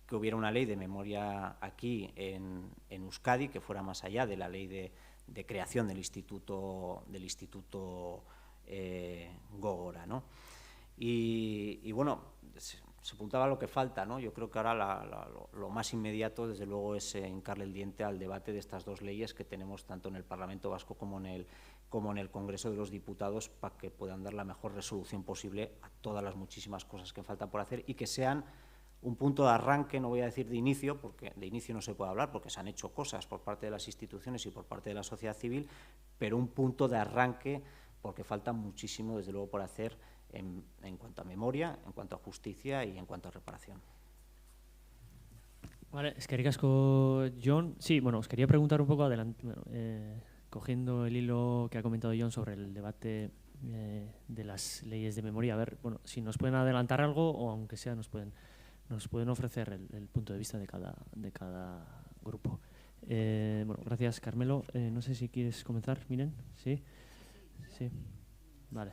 que hubiera una ley de memoria aquí en Euskadi que fuera más allá de la ley de creación del Instituto Gogora, ¿no? Y bueno, se apuntaba a lo que falta, ¿no? Yo creo que ahora lo más inmediato, desde luego, es hincarle el diente al debate de estas dos leyes que tenemos tanto en el Parlamento Vasco como en el Congreso de los Diputados, para que puedan dar la mejor resolución posible a todas las muchísimas cosas que faltan por hacer y que sean un punto de arranque, no voy a decir de inicio, porque de inicio no se puede hablar, porque se han hecho cosas por parte de las instituciones y por parte de la sociedad civil, pero un punto de arranque, porque falta muchísimo, desde luego, por hacer en cuanto a memoria, en cuanto a justicia y en cuanto a reparación. Vale, eskerrik asko, Jon. Sí, bueno, os quería preguntar un poco, cogiendo el hilo que ha comentado Jon sobre el debate de las leyes de memoria, a ver, bueno, si nos pueden adelantar algo o aunque sea nos pueden ofrecer el punto de vista de cada grupo. Bueno, gracias, Carmelo. No sé si quieres comenzar, Miren. ¿Sí? Sí. Vale.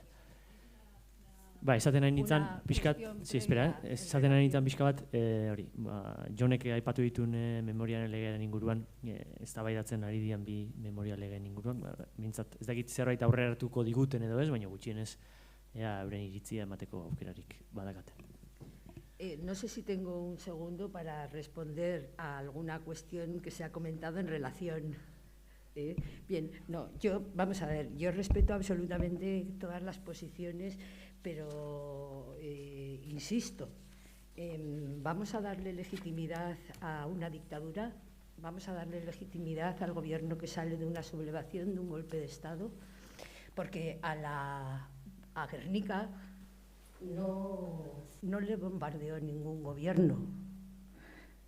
Bai, esaten nahi nintzen, pixkat, esaten nahi nintzen pixka bat, hori, Jonek aipatu dituen memoriaren legearen inguruan, eztabaidatzen ari dian bi memoria legeen inguruan, mintzat, ez dakit zerbait aurrera hartuko diguten edo ez, baina gutxienez, euren iritzia emateko aukerarik badakate. No sé si tengo un segundo para responder a alguna cuestión que se ha comentado en relación. Bien, no, vamos a ver, yo respeto absolutamente todas las posiciones, pero insisto, ¿vamos a darle legitimidad a una dictadura? ¿Vamos a darle legitimidad al gobierno que sale de una sublevación, de un golpe de Estado? Porque a Guernica no le bombardeó ningún gobierno,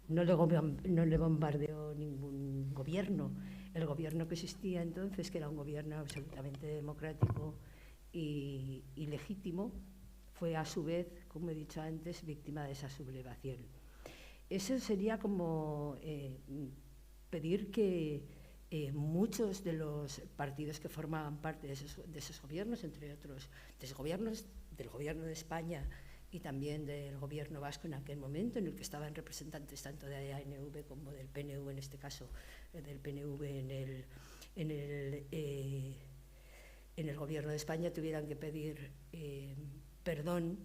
no le bombardeó ningún gobierno. El gobierno que existía entonces, que era un gobierno absolutamente democrático y legítimo, fue a su vez, como he dicho antes, víctima de esa sublevación. Eso sería como pedir que muchos de los partidos que formaban parte de esos gobiernos, entre otros, del gobierno de España y también del gobierno vasco en aquel momento, en el que estaban representantes tanto de ANV como del PNV, en este caso del PNV en el gobierno de España, tuvieran que pedir perdón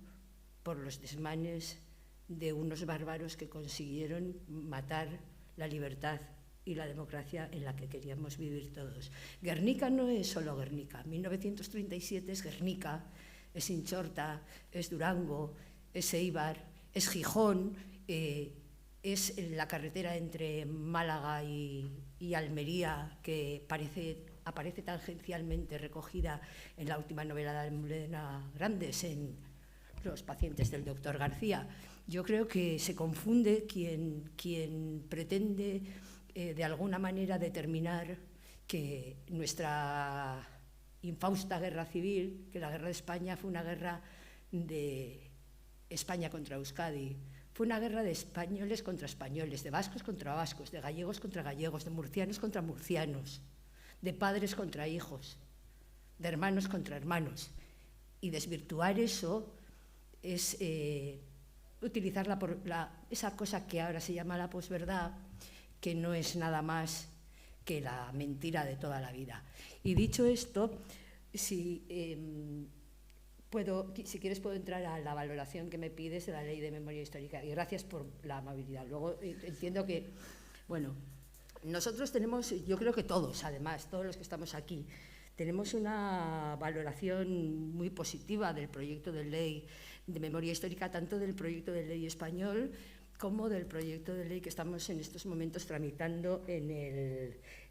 por los desmanes de unos bárbaros que consiguieron matar la libertad y la democracia en la que queríamos vivir todos. Guernica no es solo Guernica, 1937 es Guernica, es Inchorta, es Durango, es Eibar, es Gijón, es la carretera entre Málaga y Almería, que aparece tangencialmente recogida en la última novela de Almudena Grandes, en Los pacientes del doctor García. Yo creo que se confunde quien pretende de alguna manera determinar que nuestra infausta guerra civil, que la guerra de España fue una guerra de España contra Euskadi, fue una guerra de españoles contra españoles, de vascos contra vascos, de gallegos contra gallegos, de murcianos contra murcianos, de padres contra hijos, de hermanos contra hermanos. Y desvirtuar eso es utilizar esa cosa que ahora se llama la posverdad, que no es nada más que la mentira de toda la vida. Y dicho esto, si quieres puedo entrar a la valoración que me pides de la Ley de Memoria Histórica, y gracias por la amabilidad. Luego entiendo que, bueno, nosotros tenemos, yo creo que todos, además, todos los que estamos aquí, tenemos una valoración muy positiva del proyecto de ley de memoria histórica, tanto del proyecto de ley español como del proyecto de ley que estamos en estos momentos tramitando en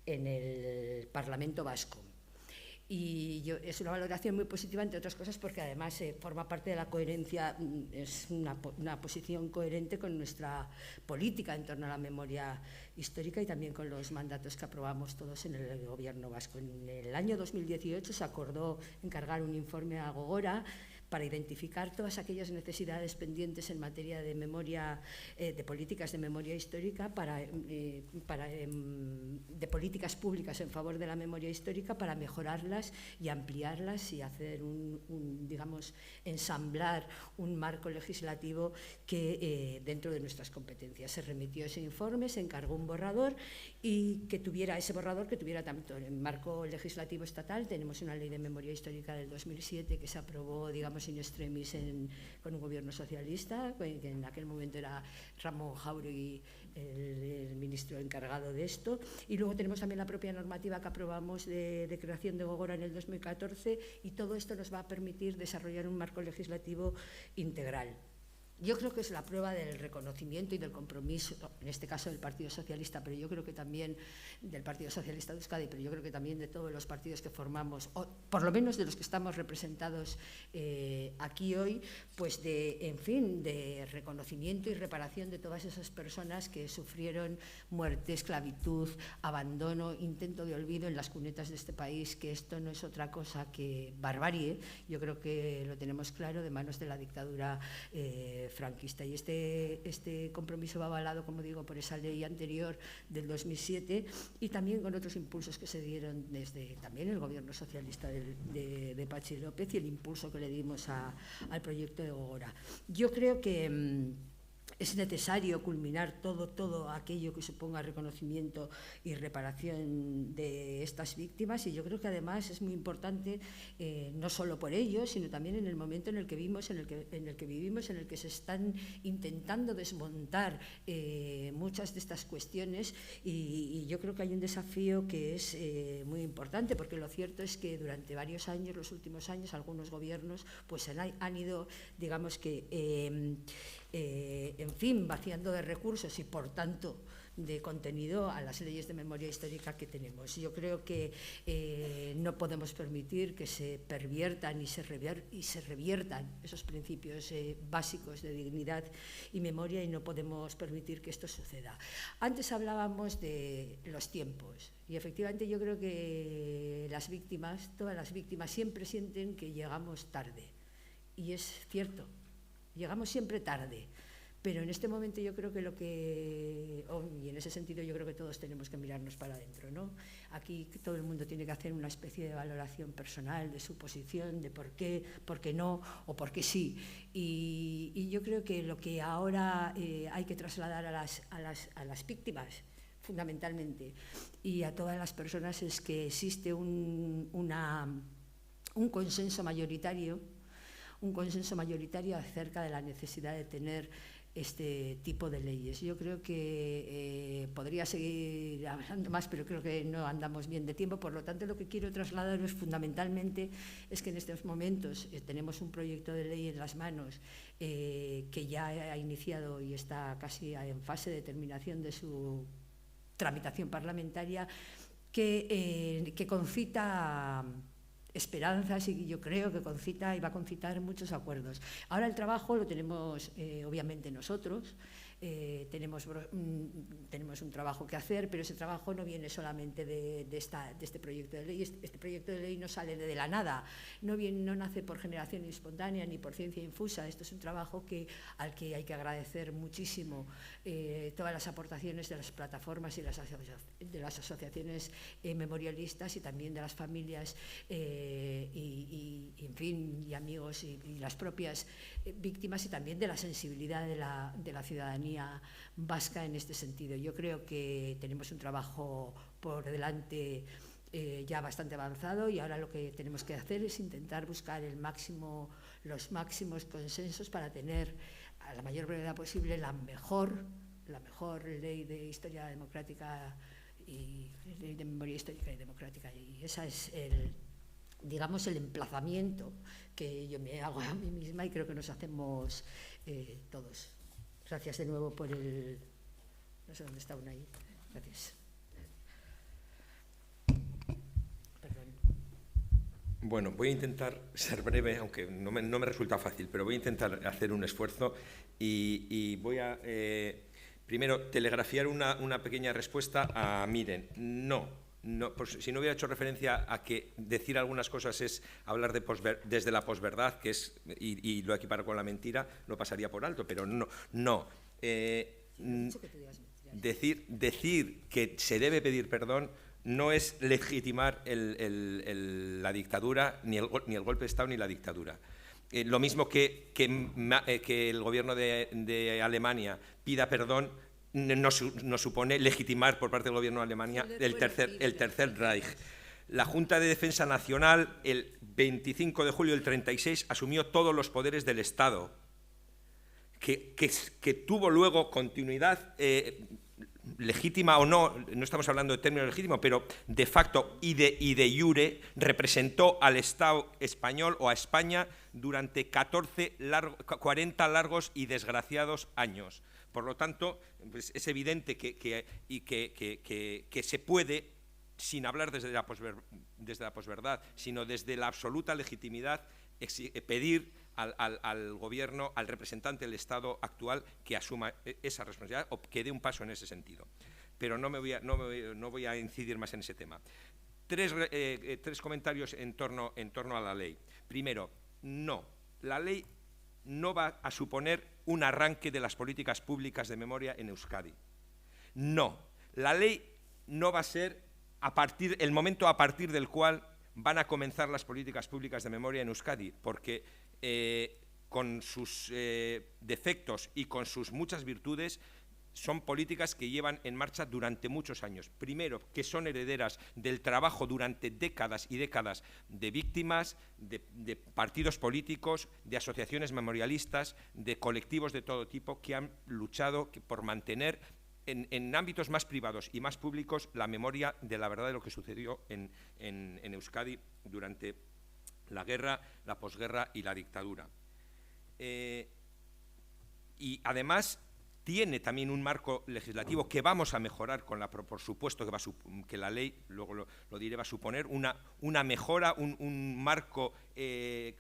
el Parlamento Vasco. Y es una valoración muy positiva, entre otras cosas, porque además forma parte de la coherencia, es una posición coherente con nuestra política en torno a la memoria histórica y también con los mandatos que aprobamos todos en el Gobierno vasco. En el año 2018 se acordó encargar un informe a Gogora para identificar todas aquellas necesidades pendientes en materia de memoria, de políticas de memoria histórica, de políticas públicas en favor de la memoria histórica, para mejorarlas y ampliarlas y hacer digamos, ensamblar un marco legislativo que dentro de nuestras competencias. Se remitió ese informe, se encargó un borrador y que tuviera tanto el marco legislativo estatal. Tenemos una ley de memoria histórica del 2007 que se aprobó, digamos, in extremis con un gobierno socialista, que en aquel momento era Ramón Jáuregui el ministro encargado de esto, y luego tenemos también la propia normativa que aprobamos de creación de Gogora en el 2014, y todo esto nos va a permitir desarrollar un marco legislativo integral. Yo creo que es la prueba del reconocimiento y del compromiso, en este caso del Partido Socialista, pero yo creo que también del Partido Socialista de Euskadi, pero yo creo que también de todos los partidos que formamos, o por lo menos de los que estamos representados aquí hoy, pues de reconocimiento y reparación de todas esas personas que sufrieron muerte, esclavitud, abandono, intento de olvido en las cunetas de este país, que esto no es otra cosa que barbarie. Yo creo que lo tenemos claro, de manos de la dictadura franquista, y este compromiso va avalado, como digo, por esa ley anterior del 2007 y también con otros impulsos que se dieron desde también el gobierno socialista de Patxi López y el impulso que le dimos al proyecto de Gogora. Yo creo que es necesario culminar todo aquello que suponga reconocimiento y reparación de estas víctimas, y yo creo que además es muy importante, no solo por ello, sino también en el momento en el que vivimos, en el que se están intentando desmontar muchas de estas cuestiones, y yo creo que hay un desafío que es muy importante, porque lo cierto es que durante varios años, los últimos años, algunos gobiernos pues han ido, digamos que en fin, vaciando de recursos y por tanto de contenido a las leyes de memoria histórica que tenemos. Yo creo que no podemos permitir que se perviertan y se reviertan esos principios básicos de dignidad y memoria, y no podemos permitir que esto suceda. Antes hablábamos de los tiempos, y efectivamente yo creo que todas las víctimas siempre sienten que llegamos tarde, y es cierto. Llegamos siempre tarde, pero en este momento yo creo que y en ese sentido yo creo que todos tenemos que mirarnos para adentro, ¿no? Aquí todo el mundo tiene que hacer una especie de valoración personal de su posición, de por qué no o por qué sí. Y yo creo que lo que ahora hay que trasladar a las víctimas, fundamentalmente, y a todas las personas, es que existe un consenso mayoritario acerca de la necesidad de tener este tipo de leyes. Yo creo que podría seguir hablando más, pero creo que no andamos bien de tiempo. Por lo tanto, lo que quiero trasladaros fundamentalmente es que en estos momentos tenemos un proyecto de ley en las manos que ya ha iniciado y está casi en fase de terminación de su tramitación parlamentaria, que concita esperanzas, y yo creo que concita y va a concitar muchos acuerdos. Ahora el trabajo lo tenemos obviamente nosotros, tenemos un trabajo que hacer, pero ese trabajo no viene solamente de este proyecto de ley. Este proyecto de ley no sale de la nada, no nace por generación espontánea ni por ciencia infusa. Esto es un trabajo al que hay que agradecer muchísimo todas las aportaciones de las plataformas y de las asociaciones memorialistas, y también de las familias y en fin, y amigos y las propias víctimas, y también de la sensibilidad de la ciudadanía vasca en este sentido. Yo creo que tenemos un trabajo por delante ya bastante avanzado, y ahora lo que tenemos que hacer es intentar buscar los máximos consensos para tener a la mayor brevedad posible la mejor ley de historia democrática y ley de memoria histórica y democrática. Y esa es el emplazamiento que yo me hago a mí misma, y creo que nos hacemos todos. Gracias de nuevo por no sé dónde está una ahí. Gracias. Perdón. Bueno, voy a intentar ser breve, aunque no me resulta fácil, pero voy a intentar hacer un esfuerzo y voy a, primero, telegrafiar una pequeña respuesta a Miren. No, pues, si no hubiera hecho referencia a que decir algunas cosas es hablar desde la posverdad, que es, y lo equiparo con la mentira, lo pasaría por alto, pero no. Decir que se debe pedir perdón no es legitimar la dictadura, ni el golpe de Estado ni la dictadura. Lo mismo que el gobierno de Alemania pida perdón no supone legitimar por parte del gobierno de Alemania el tercer Reich. La Junta de Defensa Nacional, el 25 de julio del 36, asumió todos los poderes del Estado, que tuvo luego continuidad legítima o no estamos hablando de término legítimo, pero de facto y de iure representó al Estado español o a España durante 40 largos y desgraciados años. Por lo tanto, pues es evidente que se puede, sin hablar desde la posverdad, sino desde la absoluta legitimidad, pedir al gobierno, al representante del Estado actual, que asuma esa responsabilidad o que dé un paso en ese sentido. Pero no voy a incidir más en ese tema. Tres comentarios en torno a la ley. Primero, no, la ley no va a suponer un arranque de las políticas públicas de memoria en Euskadi. No, la ley no va a ser el momento a partir del cual van a comenzar las políticas públicas de memoria en Euskadi, porque con sus defectos y con sus muchas virtudes son políticas que llevan en marcha durante muchos años. Primero, que son herederas del trabajo durante décadas y décadas de víctimas, de partidos políticos, de asociaciones memorialistas, de colectivos de todo tipo que han luchado por mantener en ámbitos más privados y más públicos la memoria de la verdad de lo que sucedió en Euskadi durante la guerra, la posguerra y la dictadura. Y además tiene también un marco legislativo que vamos a mejorar, por supuesto que la ley, luego lo diré, va a suponer una mejora, un marco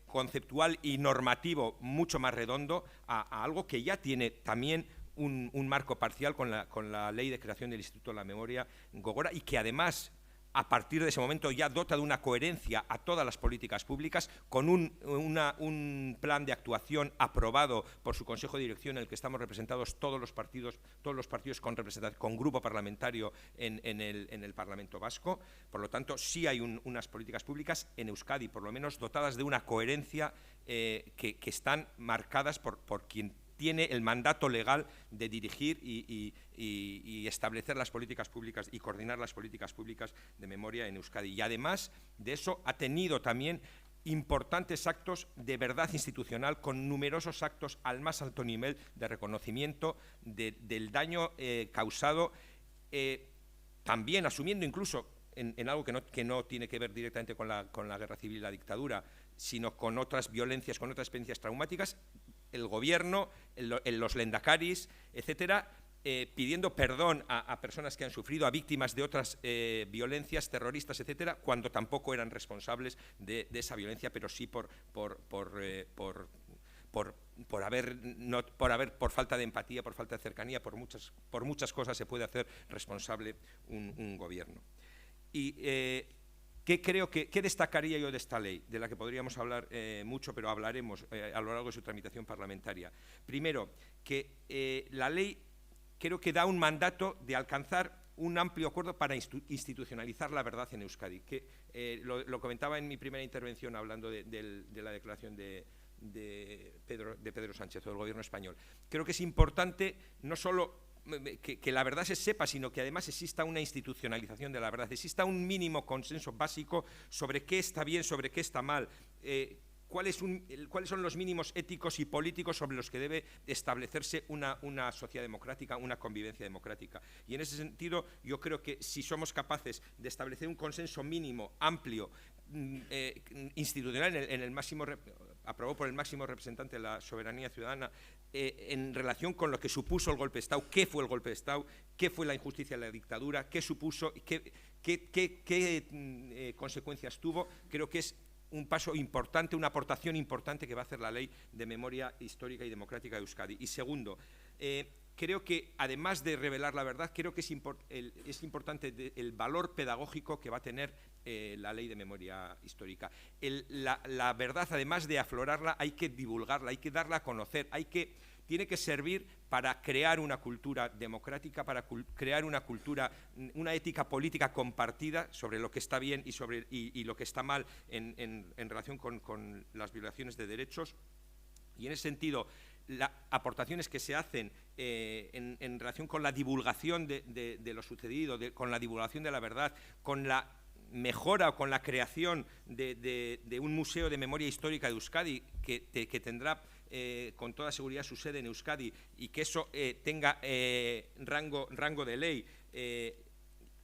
conceptual y normativo mucho más redondo a algo que ya tiene también un marco parcial con la ley de creación del Instituto de la Memoria Gogora, y que además, a partir de ese momento, ya dota de una coherencia a todas las políticas públicas, con un plan de actuación aprobado por su Consejo de Dirección, en el que estamos representados todos los partidos con grupo parlamentario en el Parlamento Vasco. Por lo tanto, sí hay unas políticas públicas en Euskadi, por lo menos dotadas de una coherencia que están marcadas por quien tiene el mandato legal de dirigir y establecer las políticas públicas y coordinar las políticas públicas de memoria en Euskadi. Y además de eso ha tenido también importantes actos de verdad institucional, con numerosos actos al más alto nivel de reconocimiento del daño causado, también asumiendo incluso en algo que no tiene que ver directamente con la guerra civil y la dictadura, sino con otras violencias, con otras experiencias traumáticas, el gobierno, los lendakaris, etcétera, pidiendo perdón a personas que han sufrido, a víctimas de otras violencias terroristas, etcétera, cuando tampoco eran responsables de esa violencia, pero sí por falta de empatía, por falta de cercanía, por muchas cosas se puede hacer responsable un gobierno. Y ¿Qué destacaría yo de esta ley, de la que podríamos hablar mucho, pero hablaremos a lo largo de su tramitación parlamentaria? Primero, que la ley creo que da un mandato de alcanzar un amplio acuerdo para institucionalizar la verdad en Euskadi, que lo comentaba en mi primera intervención hablando de la declaración de Pedro Sánchez o del Gobierno español. Creo que es importante no solo que la verdad se sepa, sino que además exista una institucionalización de la verdad, exista un mínimo consenso básico sobre qué está bien, sobre qué está mal, cuáles son los mínimos éticos y políticos sobre los que debe establecerse una sociedad democrática, una convivencia democrática. Y en ese sentido, yo creo que si somos capaces de establecer un consenso mínimo, amplio, institucional, aprobado por el máximo representante de la soberanía ciudadana, en relación con lo que supuso el golpe de Estado, qué fue el golpe de Estado, qué fue la injusticia de la dictadura, qué supuso, qué consecuencias tuvo, creo que es un paso importante, una aportación importante que va a hacer la Ley de Memoria Histórica y Democrática de Euskadi. Y segundo, creo que, además de revelar la verdad, creo que es importante el valor pedagógico que va a tener la Ley de Memoria Histórica. La verdad, además de aflorarla, hay que divulgarla, hay que darla a conocer, tiene que servir para crear una cultura democrática, para crear una ética política compartida sobre lo que está bien y lo que está mal en relación con las violaciones de derechos. Y en ese sentido, las aportaciones que se hacen en relación con la divulgación de lo sucedido, con la divulgación de la verdad, con la mejora o con la creación de un museo de memoria histórica de Euskadi que tendrá con toda seguridad su sede en Euskadi y que eso tenga rango de ley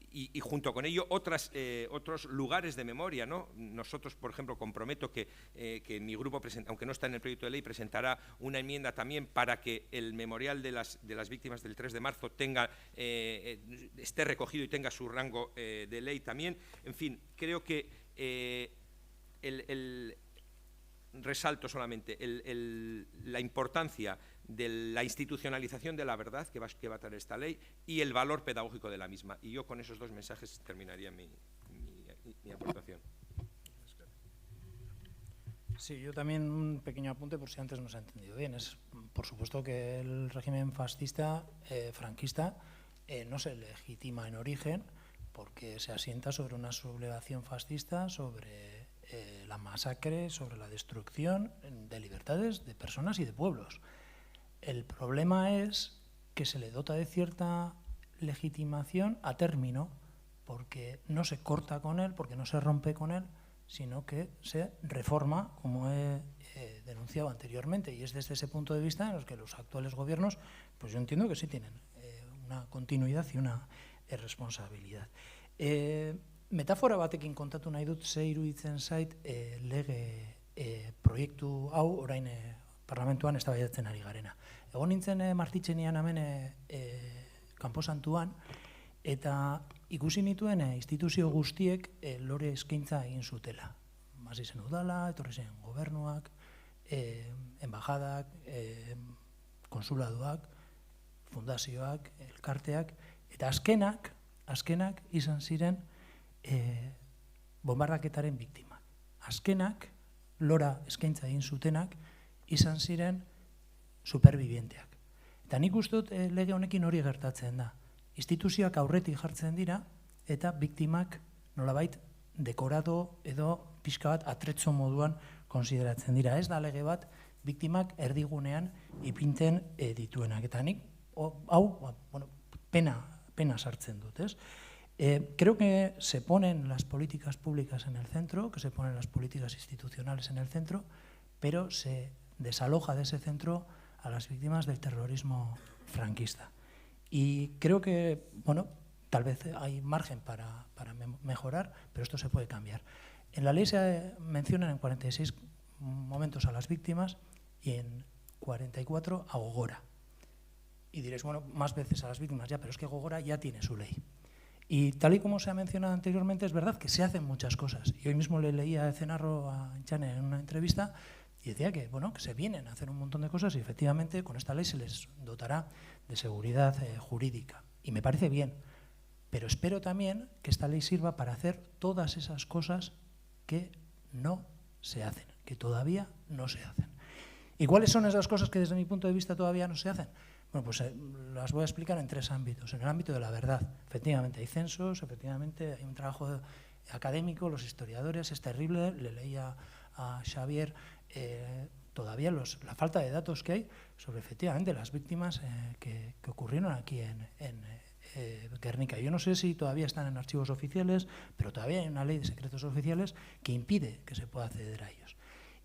y junto con ello otros lugares de memoria, ¿no? Nosotros, por ejemplo, comprometo que mi grupo, aunque no está en el proyecto de ley, presentará una enmienda también para que el memorial de las víctimas del 3 de marzo esté recogido y tenga su rango de ley también. En fin, creo que resalto solamente la importancia de la institucionalización de la verdad que va a tener esta ley y el valor pedagógico de la misma. Y yo con esos dos mensajes terminaría mi aportación. Sí, yo también un pequeño apunte por si antes no se ha entendido bien. Es, por supuesto, que el régimen fascista, franquista, no se legitima en origen porque se asienta sobre una sublevación fascista, sobre la masacre, sobre la destrucción de libertades de personas y de pueblos. El problema es que se le dota de cierta legitimación a término, porque no se corta con él, porque no se rompe con él, sino que se reforma, como he denunciado anteriormente. Y es desde ese punto de vista en los que los actuales gobiernos, pues yo entiendo que sí tienen una continuidad y una responsabilidad. Metafora batekin kontatu nahi dut, ze iruditzen zait lege proiektu hau orain parlamentuan eztabaidatzen ari garena. Egon nintzen Martitxenian hemen kanposantuan, eta ikusi nituen instituzio guztiek lore eskaintza egin zutela. Hasi zen udala, etorri zen gobernuak, enbajadak, konsuladoak, fundazioak, elkarteak, eta azkenak izan ziren bombardaketaren biktimak. Azkenak, lora eskaintza egin zutenak, izan ziren superbibienteak. Eta nik uste dut lege honekin hori gertatzen da. Instituzioak aurretik jartzen dira eta biktimak nolabait dekorado edo pixka bat atretzo moduan konsideratzen dira. Ez da lege bat biktimak erdigunean ipinten dituenak. Eta nik hau pena sartzen dut, ez? Creo que se ponen las políticas públicas en el centro, que se ponen las políticas institucionales en el centro, pero se desaloja de ese centro a las víctimas del terrorismo franquista. Y creo que, bueno, tal vez hay margen para mejorar, pero esto se puede cambiar. En la ley se mencionan en 46 momentos a las víctimas y en 44 a Gogora. Y diréis, bueno, más veces a las víctimas ya, pero es que Gogora ya tiene su ley. Y tal y como se ha mencionado anteriormente, es verdad que se hacen muchas cosas. Y hoy mismo le leía a Ezenarro a Chane en una entrevista y decía que, bueno, que se vienen a hacer un montón de cosas y efectivamente con esta ley se les dotará de seguridad jurídica. Y me parece bien, pero espero también que esta ley sirva para hacer todas esas cosas que no se hacen, que todavía no se hacen. ¿Y cuáles son esas cosas que desde mi punto de vista todavía no se hacen? Bueno, pues las voy a explicar en 3 ámbitos. En el ámbito de la verdad, efectivamente hay censos, efectivamente hay un trabajo académico, los historiadores, es terrible, le leía a Xavier todavía la falta de datos que hay sobre efectivamente las víctimas que ocurrieron aquí en Guernica. Yo no sé si todavía están en archivos oficiales, pero todavía hay una ley de secretos oficiales que impide que se pueda acceder a ellos.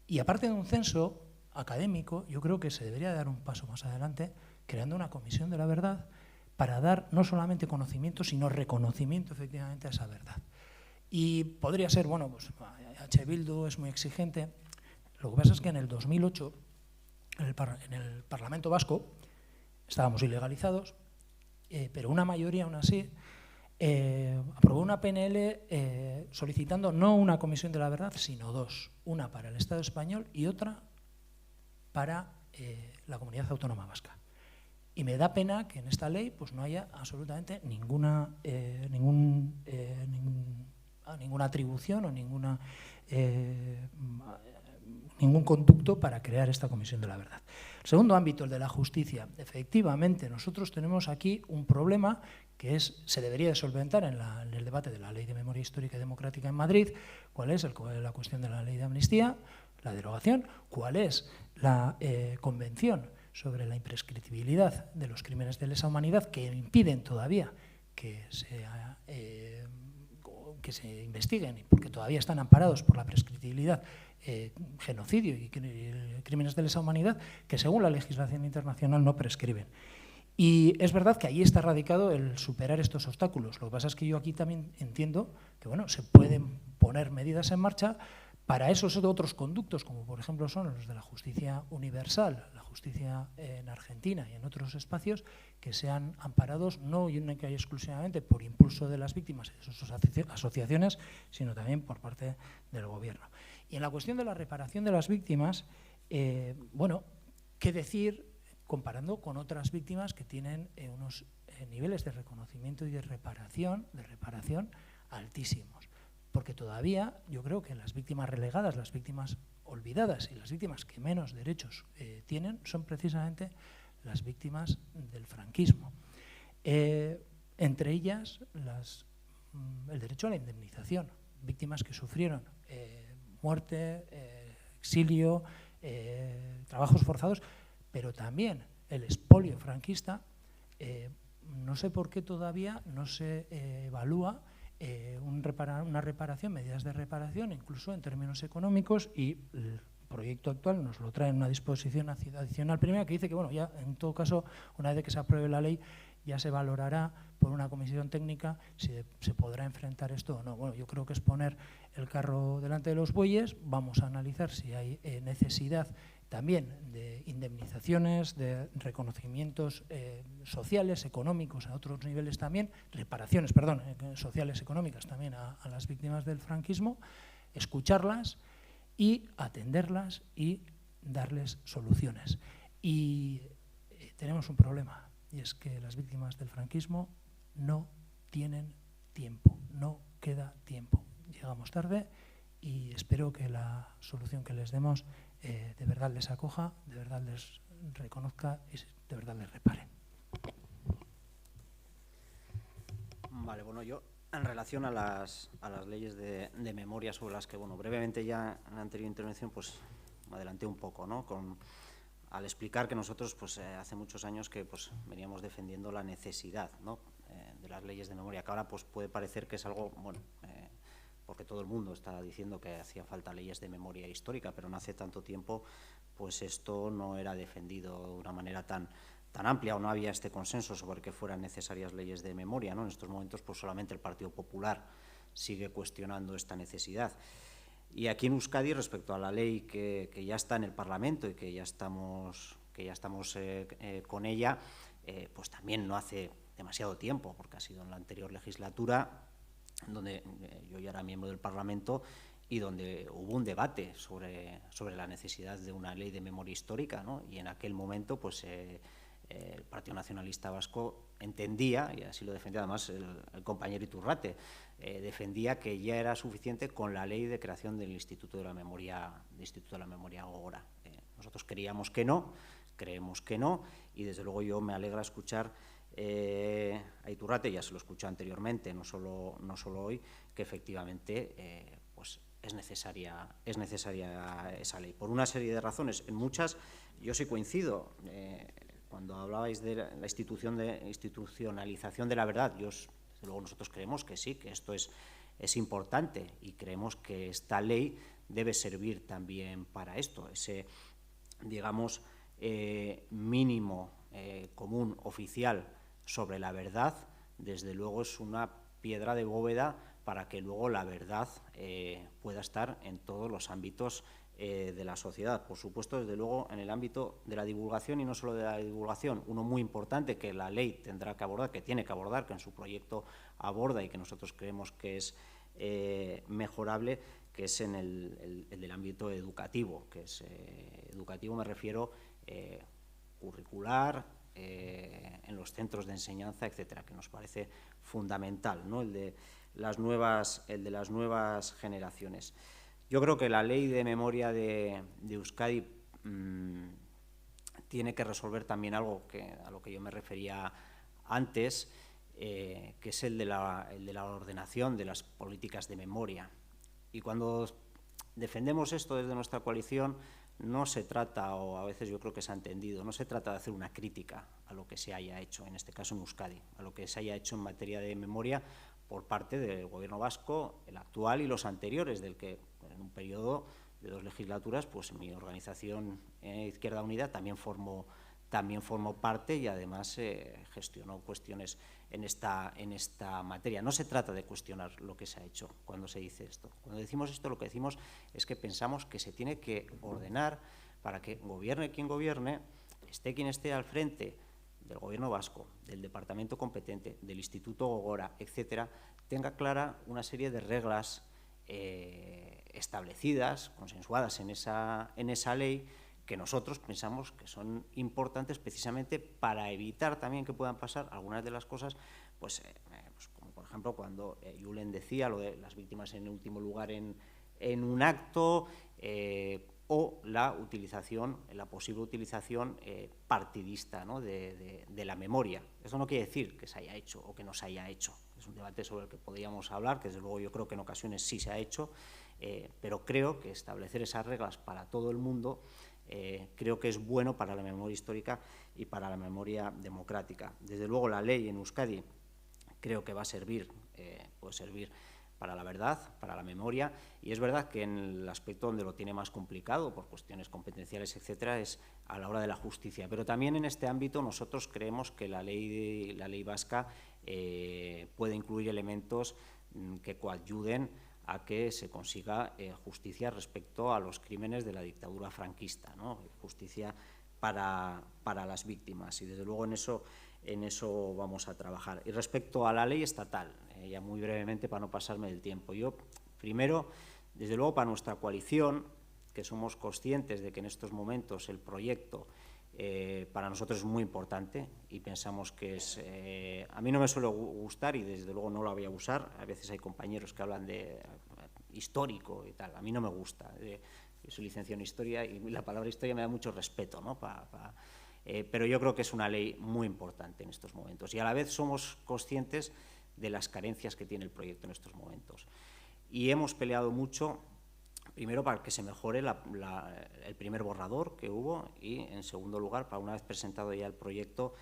Y aparte de un censo académico, yo creo que se debería dar un paso más adelante creando una comisión de la verdad para dar no solamente conocimiento, sino reconocimiento efectivamente a esa verdad. Y podría ser, bueno, pues H. Bildu es muy exigente. Lo que pasa es que en el 2008, en el Parlamento Vasco, estábamos ilegalizados, pero una mayoría aún así aprobó una PNL solicitando no una comisión de la verdad, sino dos. Una para el Estado español y otra para la Comunidad Autónoma Vasca. Y me da pena que en esta ley pues, no haya absolutamente ninguna atribución o ningún conducto para crear esta comisión de la verdad. El segundo ámbito, el de la justicia. Efectivamente, nosotros tenemos aquí un problema que se debería de solventar en el debate de la Ley de Memoria Histórica y Democrática en Madrid. ¿Cuál es la cuestión de la Ley de Amnistía? La derogación. ¿Cuál es la Convención sobre la imprescriptibilidad de los crímenes de lesa humanidad que impiden todavía que se investiguen, porque todavía están amparados por la prescriptibilidad, genocidio y crímenes de lesa humanidad, que según la legislación internacional no prescriben? Y es verdad que ahí está radicado el superar estos obstáculos. Lo que pasa es que yo aquí también entiendo que bueno, se pueden poner medidas en marcha para esos otros conductos, como por ejemplo son los de la justicia universal, la justicia en Argentina y en otros espacios, que sean amparados no única y exclusivamente por impulso de las víctimas y de sus asociaciones, sino también por parte del Gobierno. Y en la cuestión de la reparación de las víctimas, bueno, ¿qué decir comparando con otras víctimas que tienen unos niveles de reconocimiento y de reparación altísimos? Porque todavía yo creo que las víctimas relegadas, las víctimas olvidadas y las víctimas que menos derechos tienen son precisamente las víctimas del franquismo. Entre ellas el derecho a la indemnización, víctimas que sufrieron muerte, exilio, trabajos forzados, pero también el expolio franquista. No sé por qué todavía no se evalúa una reparación, medidas de reparación, incluso en términos económicos, y el proyecto actual nos lo trae en una disposición adicional primera que dice que, bueno, ya en todo caso, una vez que se apruebe la ley, ya se valorará por una comisión técnica si se podrá enfrentar esto o no. Bueno, yo creo que es poner el carro delante de los bueyes. Vamos a analizar si hay necesidad también de indemnizaciones, de reconocimientos sociales, económicos a otros niveles también, reparaciones, perdón, sociales, económicas también a las víctimas del franquismo, escucharlas y atenderlas y darles soluciones. Y tenemos un problema, y es que las víctimas del franquismo no tienen tiempo, no queda tiempo. Llegamos tarde y espero que la solución que les demos de verdad les acoja, de verdad les reconozca y de verdad les repare. Vale, bueno, yo en relación a las leyes de memoria sobre las que, bueno, brevemente ya en la anterior intervención pues me adelanté un poco, ¿no? Al explicar que nosotros pues hace muchos años que pues veníamos defendiendo la necesidad, ¿no? De las leyes de memoria, que ahora pues puede parecer que es algo, bueno, porque todo el mundo está diciendo que hacía falta leyes de memoria histórica, pero no hace tanto tiempo pues esto no era defendido de una manera tan amplia, o no había este consenso sobre que fueran necesarias leyes de memoria, ¿no? En estos momentos pues solamente el Partido Popular sigue cuestionando esta necesidad. Y aquí en Euskadi, respecto a la ley que ya está en el Parlamento y que ya estamos con ella, pues también no hace demasiado tiempo, porque ha sido en la anterior legislatura, donde yo ya era miembro del Parlamento y donde hubo un debate sobre la necesidad de una ley de memoria histórica, ¿no? Y en aquel momento pues el Partido Nacionalista Vasco entendía, y así lo defendía además el compañero Iturrate, defendía que ya era suficiente con la ley de creación del Instituto de la Memoria Gogora. Nosotros creíamos que no, creemos que no, y desde luego yo me alegra escuchar a Iturrate, ya se lo escuchó anteriormente, no solo hoy, que efectivamente pues es necesaria esa ley. Por una serie de razones, en muchas yo sí coincido. Cuando hablabais de la institucionalización de la verdad, desde luego nosotros creemos que sí, que esto es importante, y creemos que esta ley debe servir también para esto, ese, digamos, mínimo común oficial sobre la verdad. Desde luego es una piedra de bóveda para que luego la verdad pueda estar en todos los ámbitos de la sociedad. Por supuesto, desde luego, en el ámbito de la divulgación, y no solo de la divulgación, uno muy importante que la ley tendrá que abordar, que tiene que abordar, que en su proyecto aborda y que nosotros creemos que es mejorable, que es en el del ámbito educativo, que es educativo me refiero curricular, en los centros de enseñanza, etcétera, que nos parece fundamental, ¿no? el de las nuevas generaciones. Yo creo que la ley de memoria de Euskadi tiene que resolver también algo a lo que yo me refería antes, que es el de la ordenación de las políticas de memoria. Y cuando defendemos esto desde nuestra coalición, no se trata, o a veces yo creo que se ha entendido, no se trata de hacer una crítica a lo que se haya hecho, en este caso en Euskadi, a lo que se haya hecho en materia de memoria por parte del Gobierno vasco, el actual y los anteriores, del que en un periodo de 2 legislaturas, pues mi organización Izquierda Unida también formó parte y además gestionó cuestiones en esta materia. No se trata de cuestionar lo que se ha hecho cuando se dice esto. Cuando decimos esto, lo que decimos es que pensamos que se tiene que ordenar para que gobierne quien gobierne, esté quien esté al frente del Gobierno vasco, del departamento competente, del Instituto Gogora, etcétera, tenga clara una serie de reglas establecidas, consensuadas en esa ley, que nosotros pensamos que son importantes precisamente para evitar también que puedan pasar algunas de las cosas, pues como por ejemplo cuando Julen decía lo de las víctimas en último lugar en un acto, o la posible utilización partidista, ¿no? de la memoria. Eso no quiere decir que se haya hecho o que no se haya hecho. Es un debate sobre el que podríamos hablar, que desde luego yo creo que en ocasiones sí se ha hecho, pero creo que establecer esas reglas para todo el mundo creo que es bueno para la memoria histórica y para la memoria democrática. Desde luego la ley en Euskadi creo que va a servir, puede servir para la verdad, para la memoria, y es verdad que en el aspecto donde lo tiene más complicado por cuestiones competenciales, etcétera, es a la hora de la justicia. Pero también en este ámbito nosotros creemos que la ley vasca puede incluir elementos que coadyuden a que se consiga justicia respecto a los crímenes de la dictadura franquista, ¿no? Justicia para las víctimas, y desde luego en eso vamos a trabajar. Y respecto a la ley estatal, ya muy brevemente para no pasarme del tiempo, yo primero, desde luego para nuestra coalición, que somos conscientes de que en estos momentos el proyecto para nosotros es muy importante y pensamos que es… a mí no me suele gustar y desde luego no lo voy a usar. A veces hay compañeros que hablan de histórico y tal. A mí no me gusta. Yo soy licenciado en Historia y la palabra historia me da mucho respeto, ¿no? Pero yo creo que es una ley muy importante en estos momentos y a la vez somos conscientes de las carencias que tiene el proyecto en estos momentos. Y hemos peleado mucho… Primero, para que se mejore el primer borrador que hubo y, en segundo lugar, para una vez presentado ya el proyecto,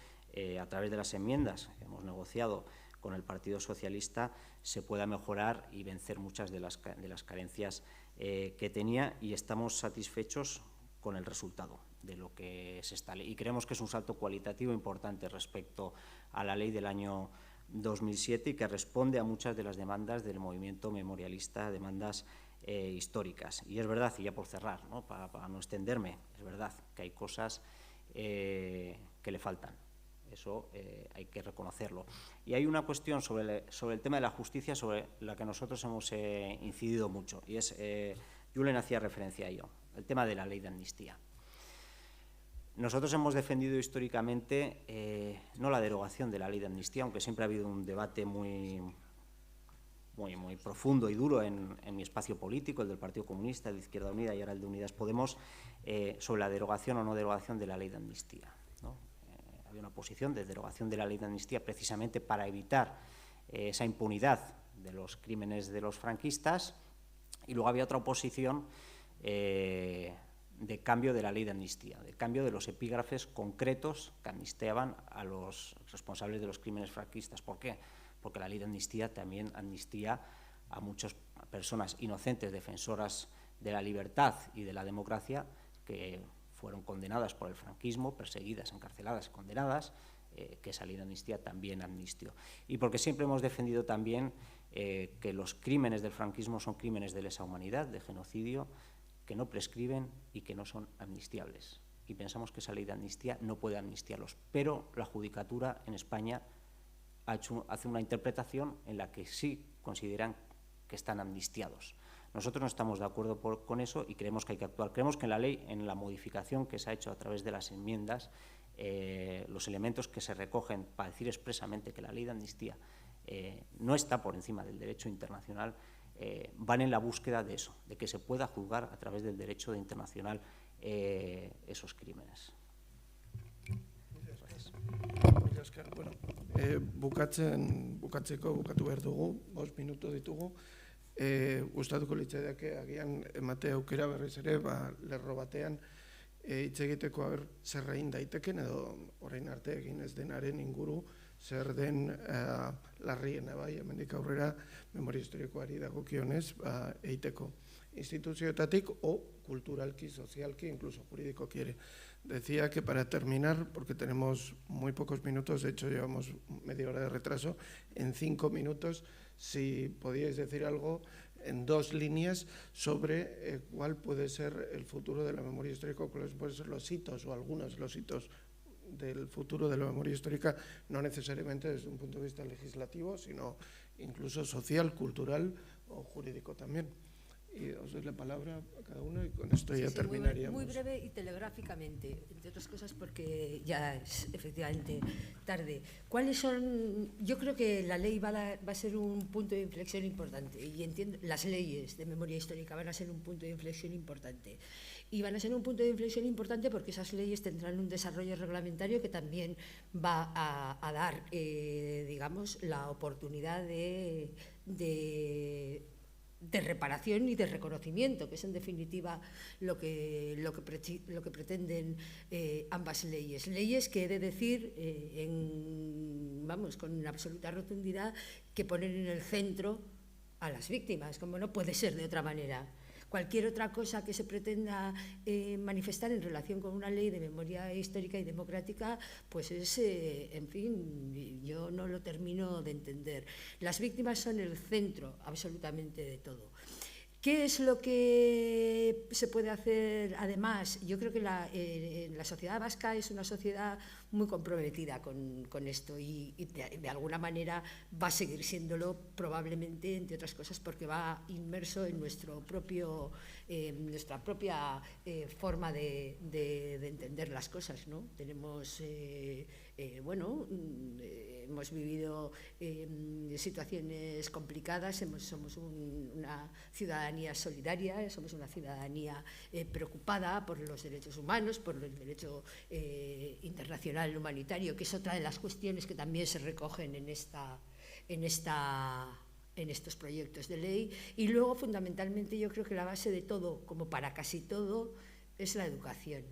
a través de las enmiendas que hemos negociado con el Partido Socialista, se pueda mejorar y vencer muchas de las carencias que tenía, y estamos satisfechos con el resultado de lo que es esta ley. Y creemos que es un salto cualitativo importante respecto a la ley del año 2007 y que responde a muchas de las demandas del movimiento memorialista, demandas históricas. Y es verdad, y ya por cerrar, ¿no? Para no extenderme, es verdad que hay cosas que le faltan, eso hay que reconocerlo. Y hay una cuestión sobre el tema de la justicia sobre la que nosotros hemos incidido mucho, y es, Julen hacía referencia a ello, el tema de la ley de amnistía. Nosotros hemos defendido históricamente no la derogación de la ley de amnistía, aunque siempre ha habido un debate muy profundo y duro en mi espacio político, el del Partido Comunista, el de Izquierda Unida y ahora el de Unidas Podemos, sobre la derogación o no derogación de la ley de amnistía, ¿no? Había una posición de derogación de la ley de amnistía precisamente para evitar esa impunidad de los crímenes de los franquistas, y luego había otra oposición de cambio de la ley de amnistía, de cambio de los epígrafes concretos que amnistiaban a los responsables de los crímenes franquistas. ¿Por qué? Porque la ley de amnistía también amnistía a muchas personas inocentes, defensoras de la libertad y de la democracia, que fueron condenadas por el franquismo, perseguidas, encarceladas, condenadas, que esa ley de amnistía también amnistió. Y porque siempre hemos defendido también que los crímenes del franquismo son crímenes de lesa humanidad, de genocidio, que no prescriben y que no son amnistiables. Y pensamos que esa ley de amnistía no puede amnistiarlos. Pero la Judicatura en España hace una interpretación en la que sí consideran están amnistiados. Nosotros no estamos de acuerdo con eso y creemos que hay que actuar. Creemos que en la ley, en la modificación que se ha hecho a través de las enmiendas, los elementos que se recogen para decir expresamente que la ley de amnistía no está por encima del derecho internacional, van en la búsqueda de eso, de que se pueda juzgar a través del derecho internacional esos crímenes. Bueno, bukatu behar dugu, 5 minutu ditugu. Gustatuko litzaidake agian emate aukera berriz ere, lerro batean hitz egiteko zer egin daiteken edo orain arte egin ez denaren inguru zer den larriena bai, hemendik aurrera memoria historikoari dagokionez egiteko instituzioetatik o kulturalki, sozialki, incluso jurídicoki ere. Decía que para terminar, porque tenemos muy pocos minutos, de hecho llevamos media hora de retraso, en 5 minutos, si podíais decir algo en 2 líneas sobre cuál puede ser el futuro de la memoria histórica, cuáles pueden ser los hitos o algunos de los hitos del futuro de la memoria histórica, no necesariamente desde un punto de vista legislativo, sino incluso social, cultural o jurídico también. Y os doy la palabra a cada uno y con esto ya terminaríamos. Muy breve y telegráficamente, entre otras cosas porque ya es efectivamente tarde. ¿Cuáles son? Yo creo que la ley va a ser un punto de inflexión importante y entiendo las leyes de memoria histórica van a ser un punto de inflexión importante. Y van a ser un punto de inflexión importante porque esas leyes tendrán un desarrollo reglamentario que también va a dar, digamos, la oportunidad de reparación y de reconocimiento, que es en definitiva lo que pretenden ambas leyes. Leyes que he de decir, con absoluta rotundidad, que ponen en el centro a las víctimas, como no puede ser de otra manera. Cualquier otra cosa que se pretenda manifestar en relación con una ley de memoria histórica y democrática, pues es, en fin, yo no lo termino de entender. Las víctimas son el centro absolutamente de todo. ¿Qué es lo que se puede hacer además? Yo creo que la sociedad vasca es una sociedad muy comprometida con esto y de alguna manera va a seguir siéndolo probablemente, entre otras cosas, porque va inmerso en nuestra propia forma de entender las cosas, ¿no? Tenemos, hemos vivido situaciones complicadas, somos una ciudadanía solidaria, somos una ciudadanía preocupada por los derechos humanos, por el derecho internacional humanitario, que es otra de las cuestiones que también se recogen en estos proyectos de ley. Y luego, fundamentalmente, yo creo que la base de todo, como para casi todo, es la educación.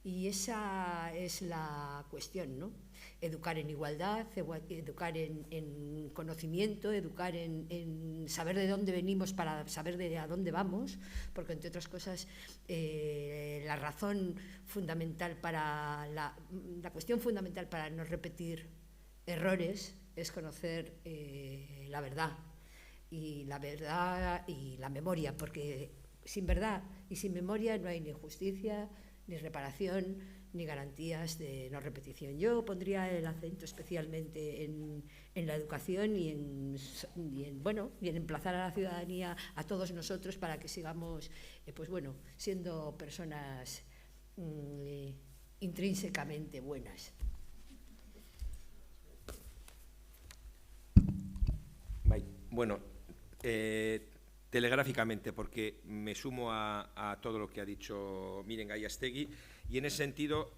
Y esa es la cuestión, ¿no? Educar en igualdad, educar en conocimiento, educar en saber de dónde venimos para saber a dónde vamos, porque, entre otras cosas, la razón fundamental para la cuestión fundamental para no repetir errores es conocer la verdad y la memoria, porque sin verdad y sin memoria no hay ni justicia, ni reparación, ni garantías de no repetición. Yo pondría el acento especialmente en la educación y en emplazar a la ciudadanía, a todos nosotros, para que sigamos siendo personas intrínsecamente buenas. Bueno, telegráficamente, porque me sumo a todo lo que ha dicho Miren Gallástegui, y en ese sentido,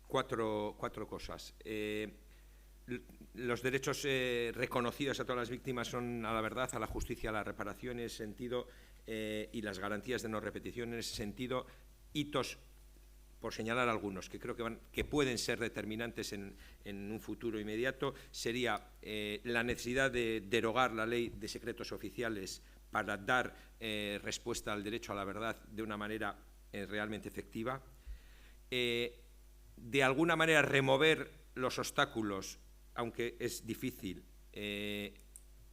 cuatro cosas. Los derechos reconocidos a todas las víctimas son a la verdad, a la justicia, a la reparación en ese sentido, y las garantías de no repetición en ese sentido, hitos, por señalar algunos, que creo que pueden ser determinantes en un futuro inmediato, sería la necesidad de derogar la ley de secretos oficiales para dar respuesta al derecho a la verdad de una manera realmente efectiva, de alguna manera remover los obstáculos, aunque es difícil,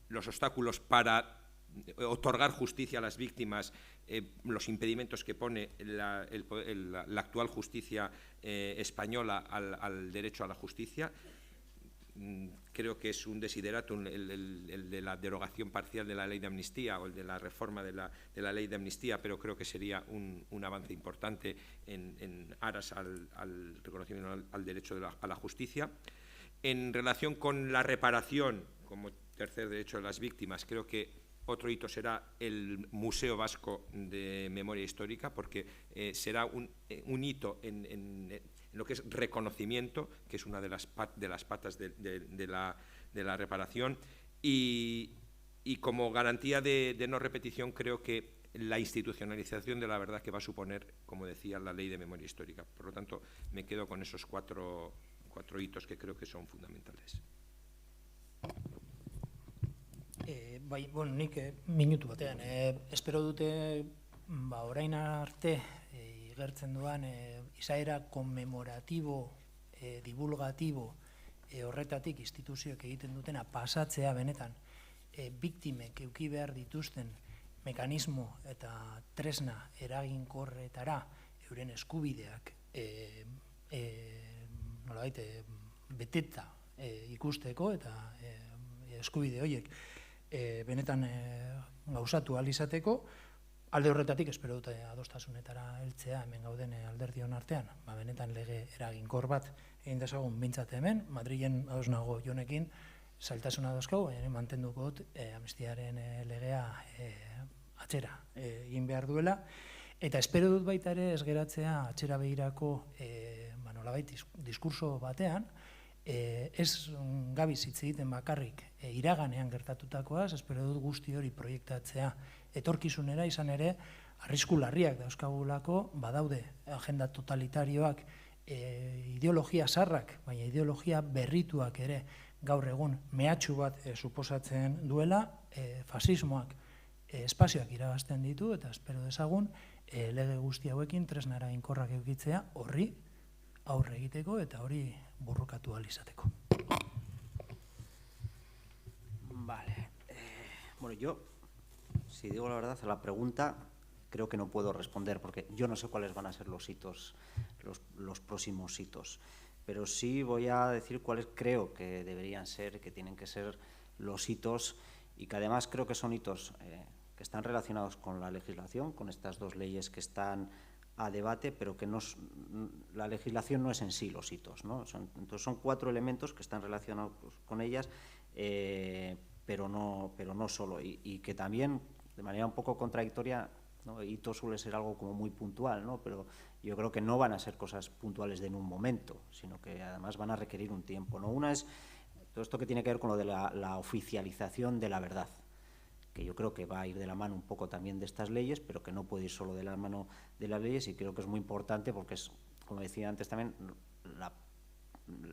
los obstáculos para otorgar justicia a las víctimas, los impedimentos que pone la actual justicia española al derecho a la justicia, creo que es un desideratum el de la derogación parcial de la ley de amnistía o el de la reforma de la ley de amnistía, pero creo que sería un avance importante en aras al reconocimiento al derecho a la justicia. En relación con la reparación, como tercer derecho de las víctimas, creo que otro hito será el Museo Vasco de Memoria Histórica, porque será un hito en lo que es reconocimiento, que es una de las patas de la reparación, y como garantía de no repetición, creo que la institucionalización de la verdad que va a suponer, como decía, la Ley de Memoria Histórica. Por lo tanto, me quedo con esos cuatro hitos que creo que son fundamentales. Bai, bueno, nik minutu batean. Espero dute, orain arte igertzen duan izaera konmemoratibo, divulgatibo horretatik instituzioek egiten dutena pasatzea benetan biktimek eduki behar dituzten mekanismo eta tresna eraginkorretara euren eskubideak nolabait beteta ikusteko eta eskubide horiek benetan gauzatu ahal izateko, alde horretatik espero dute adostasunetara heltzea hemen gauden alderdion artean, benetan lege eraginkor bat egin dezagun bintzat hemen, Madrilen ados nago Jonekin, zailtasuna dauzkau, mantenduko dut amnistiaren legea atzera egin behar duela, eta espero dut baita ere ez geratzea atzera behirako nolabait diskurso batean, ez gabiz hitz egiten bakarrik iraganean gertatutakoaz, espero dut guzti hori proiektatzea etorkizunera, izan ere arrisku larriak dauzkagulako, badaude agenda totalitarioak, ideologia sarrak, baina ideologia berrituak ere gaur egun mehatxu bat suposatzen duela, fasismoak espazioak irabazten ditu, eta espero dezagun lege guzti hauekin tresna eraginkorrak edukitzea horri aurre egiteko eta hori borrokatu ahal izateko. Vale. Bueno, yo, si digo la verdad, a la pregunta creo que no puedo responder porque yo no sé cuáles van a ser los hitos, los próximos hitos, pero sí voy a decir cuáles creo que deberían ser, que tienen que ser los hitos y que además creo que son hitos que están relacionados con la legislación, con estas dos leyes que están a debate, pero que la legislación no es en sí los hitos, ¿no? Entonces son cuatro elementos que están relacionados con ellas, pero no solo, y que también, de manera un poco contradictoria, ¿no? Hito suele ser algo como muy puntual, ¿no? Pero yo creo que no van a ser cosas puntuales de en un momento, sino que además van a requerir un tiempo, ¿no? Una es todo esto que tiene que ver con lo de la oficialización de la verdad, que yo creo que va a ir de la mano un poco también de estas leyes, pero que no puede ir solo de la mano de las leyes, y creo que es muy importante porque es, como decía antes también,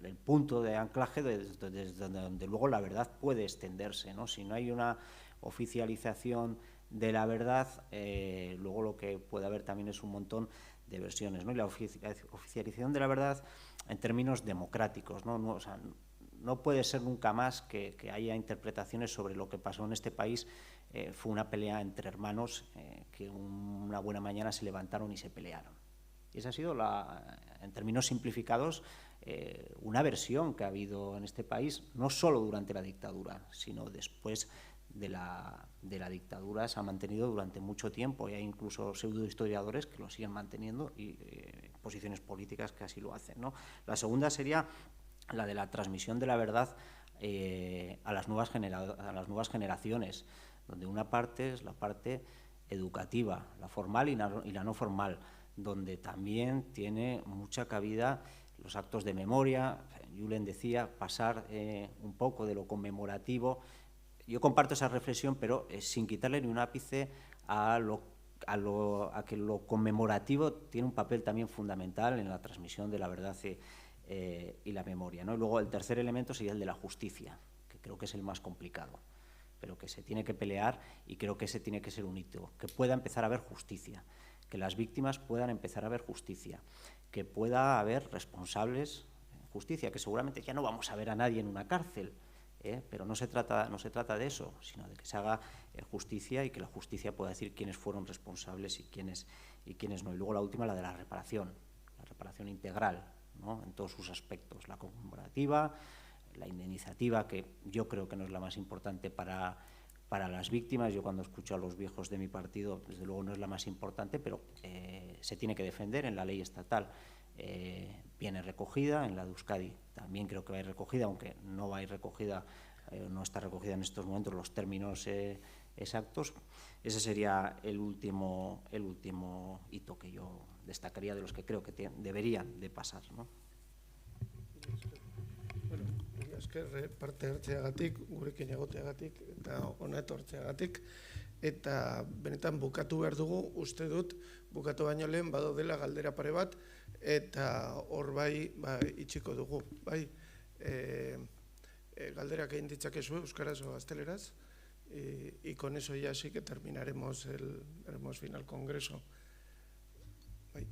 el punto de anclaje desde donde luego la verdad puede extenderse, ¿no? Si no hay una oficialización de la verdad, luego lo que puede haber también es un montón de versiones, ¿no? Y la oficialización de la verdad en términos democráticos, ¿no? O sea, no puede ser nunca más que haya interpretaciones sobre lo que pasó en este país. Fue una pelea entre hermanos que una buena mañana se levantaron y se pelearon. Y esa ha sido, en términos simplificados, una versión que ha habido en este país, no solo durante la dictadura, sino después de la dictadura. Se ha mantenido durante mucho tiempo y hay incluso pseudohistoriadores que lo siguen manteniendo y posiciones políticas que así lo hacen, ¿no? La segunda sería la de la transmisión de la verdad a las nuevas generaciones, donde una parte es la parte educativa, la formal y la no formal, donde también tiene mucha cabida los actos de memoria. Julen decía pasar un poco de lo conmemorativo. Yo comparto esa reflexión, pero sin quitarle ni un ápice a que lo conmemorativo tiene un papel también fundamental en la transmisión de la verdad y la memoria, ¿no? Y luego el tercer elemento sería el de la justicia, que creo que es el más complicado, pero que se tiene que pelear, y creo que ese tiene que ser un hito, que pueda empezar a haber justicia, que las víctimas puedan empezar a ver justicia, que pueda haber responsables en justicia, que seguramente ya no vamos a ver a nadie en una cárcel, pero no se trata de eso, sino de que se haga justicia y que la justicia pueda decir quiénes fueron responsables y quiénes no. Y luego la última, la de la reparación integral, ¿no? En todos sus aspectos, la conmemorativa, la indemnizativa, que yo creo que no es la más importante para las víctimas. Yo cuando escucho a los viejos de mi partido, desde luego no es la más importante, pero se tiene que defender en la ley estatal. Viene recogida, en la de Euskadi también creo que va a ir recogida, aunque no va a ir recogida, no está recogida en estos momentos los términos exactos. Ese sería el último hito que yo destacaría de los que creo que deberían de pasar, ¿no? Bueno, esker parte hartzeagatik, gurekin egoteagatik eta hona etortzeagatik, eta benetan bukatu behar dugu, uste dut, bukatu baino lehen badaudela galdera pare bat, eta hor bai itxiko dugu, bai. Galderak egin ditzakezu euskaraz o gazteleraz, y con eso ya sí que terminaremos haremos fin al congreso. Bai.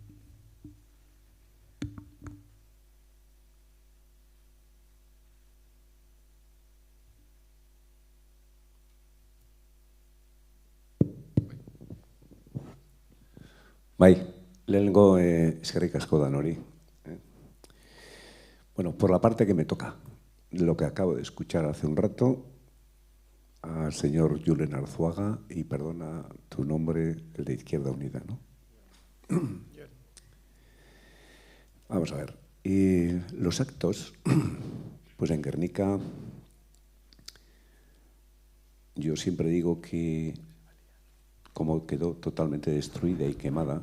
Bai, lehenengo eskerrik asko danori. Bueno, por la parte que me toca, lo que acabo de escuchar hace un rato al señor Julen Arzuaga, y perdona tu nombre, el de Izquierda Unida, ¿no? Vamos a ver. Los actos, pues en Guernica, yo siempre digo que como quedó totalmente destruida y quemada,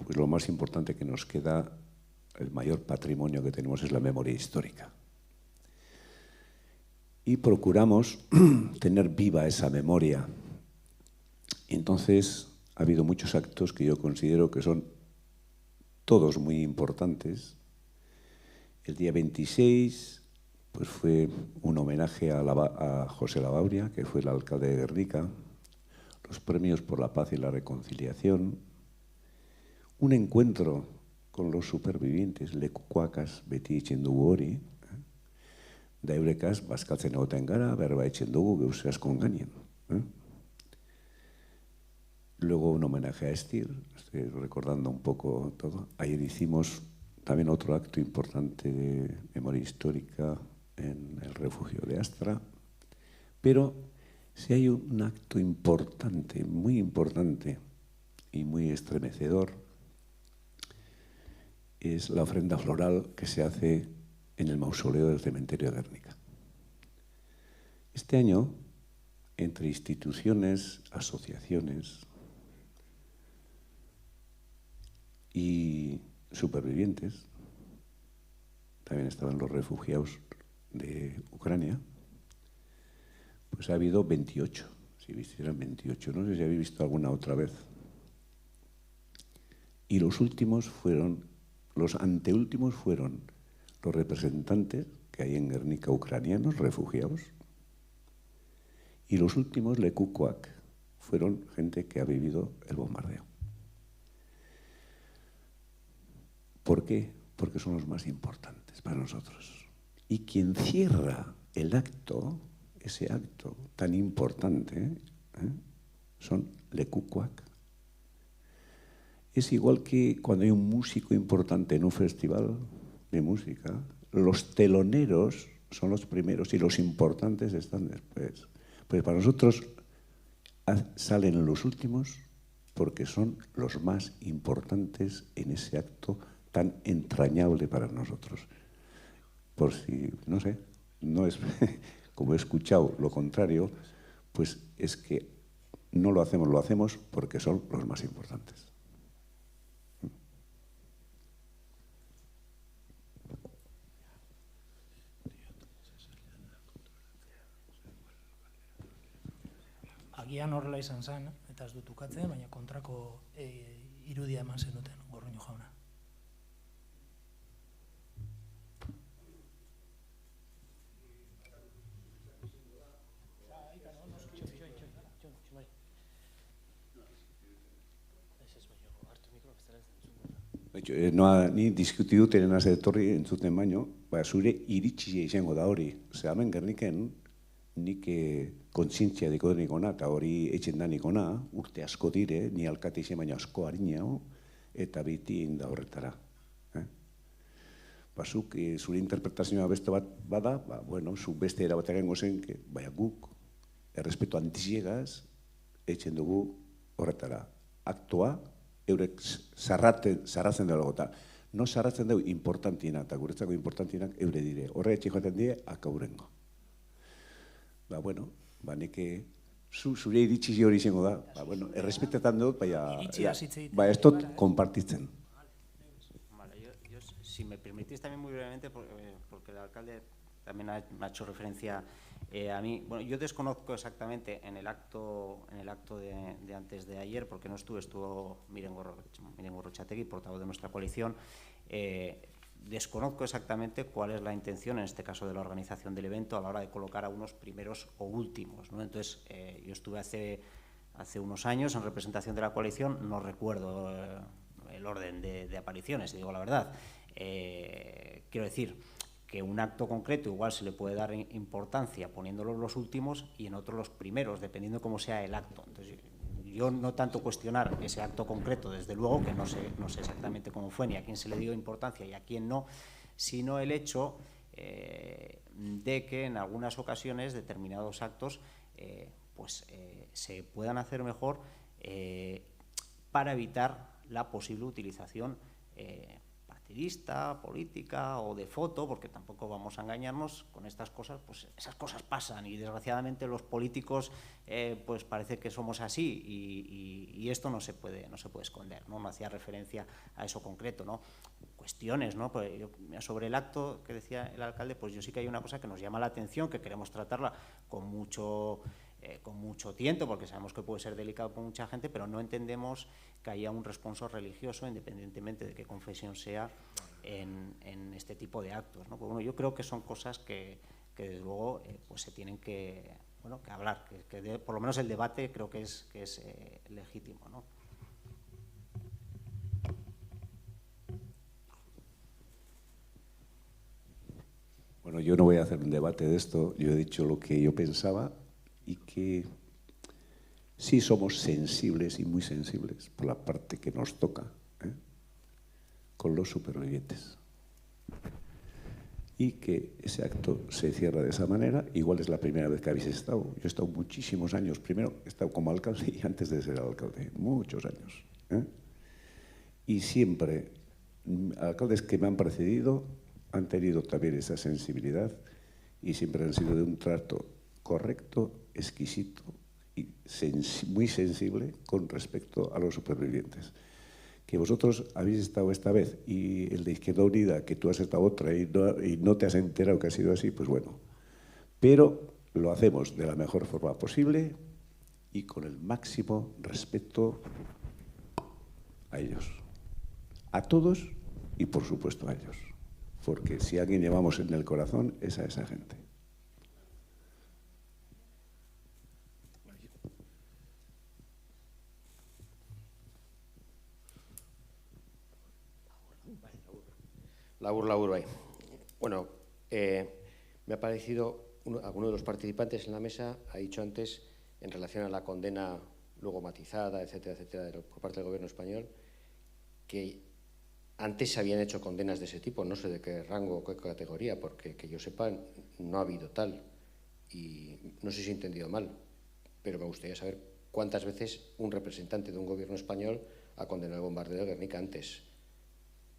pues lo más importante que nos queda, el mayor patrimonio que tenemos es la memoria histórica. Y procuramos tener viva esa memoria. Entonces, ha habido muchos actos que yo considero que son todos muy importantes. El día 26 pues fue un homenaje a José Labauria, que fue el alcalde de Guernica, los premios por la paz y la reconciliación, un encuentro con los supervivientes, lekukoakaz beti egiten dugu hori, da eurekaz bazkaltzen egoten gara, berba egiten dugu geuse askon gainean. Luego un homenaje a Estir, estoy recordando un poco todo. Ayer hicimos también otro acto importante de memoria histórica en el refugio de Astra, pero si hay un acto importante, muy importante y muy estremecedor, es la ofrenda floral que se hace en el mausoleo del cementerio de Guernica. Este año, entre instituciones, asociaciones y supervivientes, también estaban los refugiados de Ucrania, pues ha habido 28, si visteran 28, no sé si habéis visto alguna otra vez. Y los últimos fueron, los anteúltimos fueron los representantes que hay en Guernica ucranianos, refugiados, y los últimos, lekukoak, fueron gente que ha vivido el bombardeo. ¿Por qué? Porque son los más importantes para nosotros. Y quien cierra el acto, ese acto tan importante, son lekukoak. Es igual que cuando hay un músico importante en un festival de música, los teloneros son los primeros y los importantes están después. Pues para nosotros salen los últimos porque son los más importantes en ese acto tan entrañable para nosotros. Por si, no sé, no es como he escuchado lo contrario, pues es que no lo hacemos porque son los más importantes. Agian horrela izan zen, eta ez dut ukatzen, baina kontrako irudia eman zenuten, Gorriño jauna. Ni diskutitu tenena etorri entzuten baino, zure iritsia izango da hori. Zer, hemen Gerniken nik kontzientzia diko denik ona, eta hori etxen danik ona, urte asko dire, ni alkate izan baina asko harina, eta biti inda horretara. zuk zure interpretazioa beste bat bada, bueno, zu beste erabatean gozen, baina guk, errespeto antiziegaz, etxen dugu horretara. Aktoa, eurek zarratzen dela gota. No zarratzen dugu importantina, eta guretzako importantinak eure dire. Horre etxe joaten dire, akaurengo. Bueno, neke zure iritsi hori izango da. Bueno, errespetetan dut, baina ez dut konpartitzen. Si me permitís también muy brevemente, porque el alcalde también me ha hecho referencia a mí. Bueno, yo desconozco exactamente en el acto de antes de ayer, porque no estuvo Miren Gorrotxategi, portavoz de nuestra coalición. Desconozco exactamente cuál es la intención, en este caso de la organización del evento, a la hora de colocar a unos primeros o últimos, ¿no? Entonces, yo estuve hace unos años en representación de la coalición, no recuerdo el orden de apariciones, digo la verdad. Quiero decir que un acto concreto igual se le puede dar importancia poniéndolos los últimos y en otros los primeros, dependiendo cómo sea el acto. Entonces, yo no tanto cuestionar ese acto concreto, desde luego, que no sé exactamente cómo fue, ni a quién se le dio importancia y a quién no, sino el hecho de que en algunas ocasiones determinados actos se puedan hacer mejor para evitar la posible utilización partidista, política o de foto, porque tampoco vamos a engañarnos con estas cosas, pues esas cosas pasan y desgraciadamente los políticos pues parece que somos así y esto no se puede esconder, ¿no? No hacía referencia a eso concreto, ¿no? Cuestiones, ¿no? Pues sobre el acto que decía el alcalde, pues yo sí que hay una cosa que nos llama la atención, que queremos tratarla con mucho tiento, porque sabemos que puede ser delicado para mucha gente, pero no entendemos que haya un responso religioso, independientemente de qué confesión sea, en este tipo de actos, ¿no? Pues bueno, yo creo que son cosas que desde luego pues se tienen que hablar, que por lo menos el debate creo que es legítimo, ¿no? Bueno, yo no voy a hacer un debate de esto, yo he dicho lo que yo pensaba y que sí somos sensibles y muy sensibles por la parte que nos toca con los supervivientes. Y que ese acto se cierra de esa manera, igual es la primera vez que habéis estado. Yo he estado muchísimos años, primero he estado como alcalde y antes de ser alcalde, muchos años. Y siempre, alcaldes que me han precedido han tenido también esa sensibilidad y siempre han sido de un trato correcto, exquisito y muy sensible con respecto a los supervivientes. Que vosotros habéis estado esta vez y el de Izquierda Unida, que tú has estado otra y no te has enterado que ha sido así, pues bueno. Pero lo hacemos de la mejor forma posible y con el máximo respeto a ellos. A todos y por supuesto a ellos. Porque si a alguien llevamos en el corazón es a esa gente. Labur, bai. Bueno, me ha parecido, alguno de los participantes en la mesa ha dicho antes, en relación a la condena luego matizada, etcétera, etcétera, por parte del gobierno español, que antes se habían hecho condenas de ese tipo, no sé de qué rango o qué categoría, porque que yo sepa no ha habido tal. Y no sé si he entendido mal, pero me gustaría saber cuántas veces un representante de un gobierno español ha condenado el bombardeo de Guernica antes.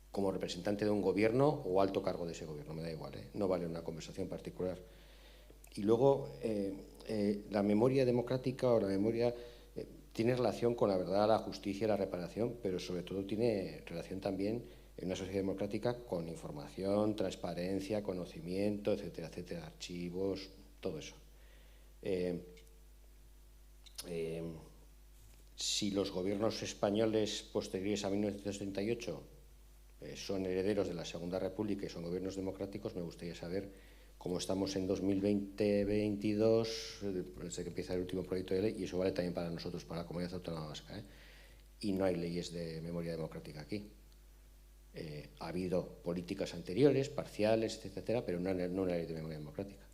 Como representante de un gobierno o alto cargo de ese gobierno, me da igual, no vale una conversación particular. Y luego, la memoria democrática o la memoria tiene relación con la verdad, la justicia y la reparación, pero sobre todo tiene relación también en una sociedad democrática con información, transparencia, conocimiento, etcétera, etcétera, archivos, todo eso. Si los gobiernos españoles posteriores a 1938 son herederos de la Segunda República y son gobiernos democráticos, me gustaría saber cómo estamos en 2020-22, desde que empieza el último proyecto de ley, y eso vale también para nosotros, para la Comunidad Autónoma Vasca, y no hay leyes de memoria democrática aquí. Ha habido políticas anteriores, parciales, etcétera, pero no una ley de memoria democrática.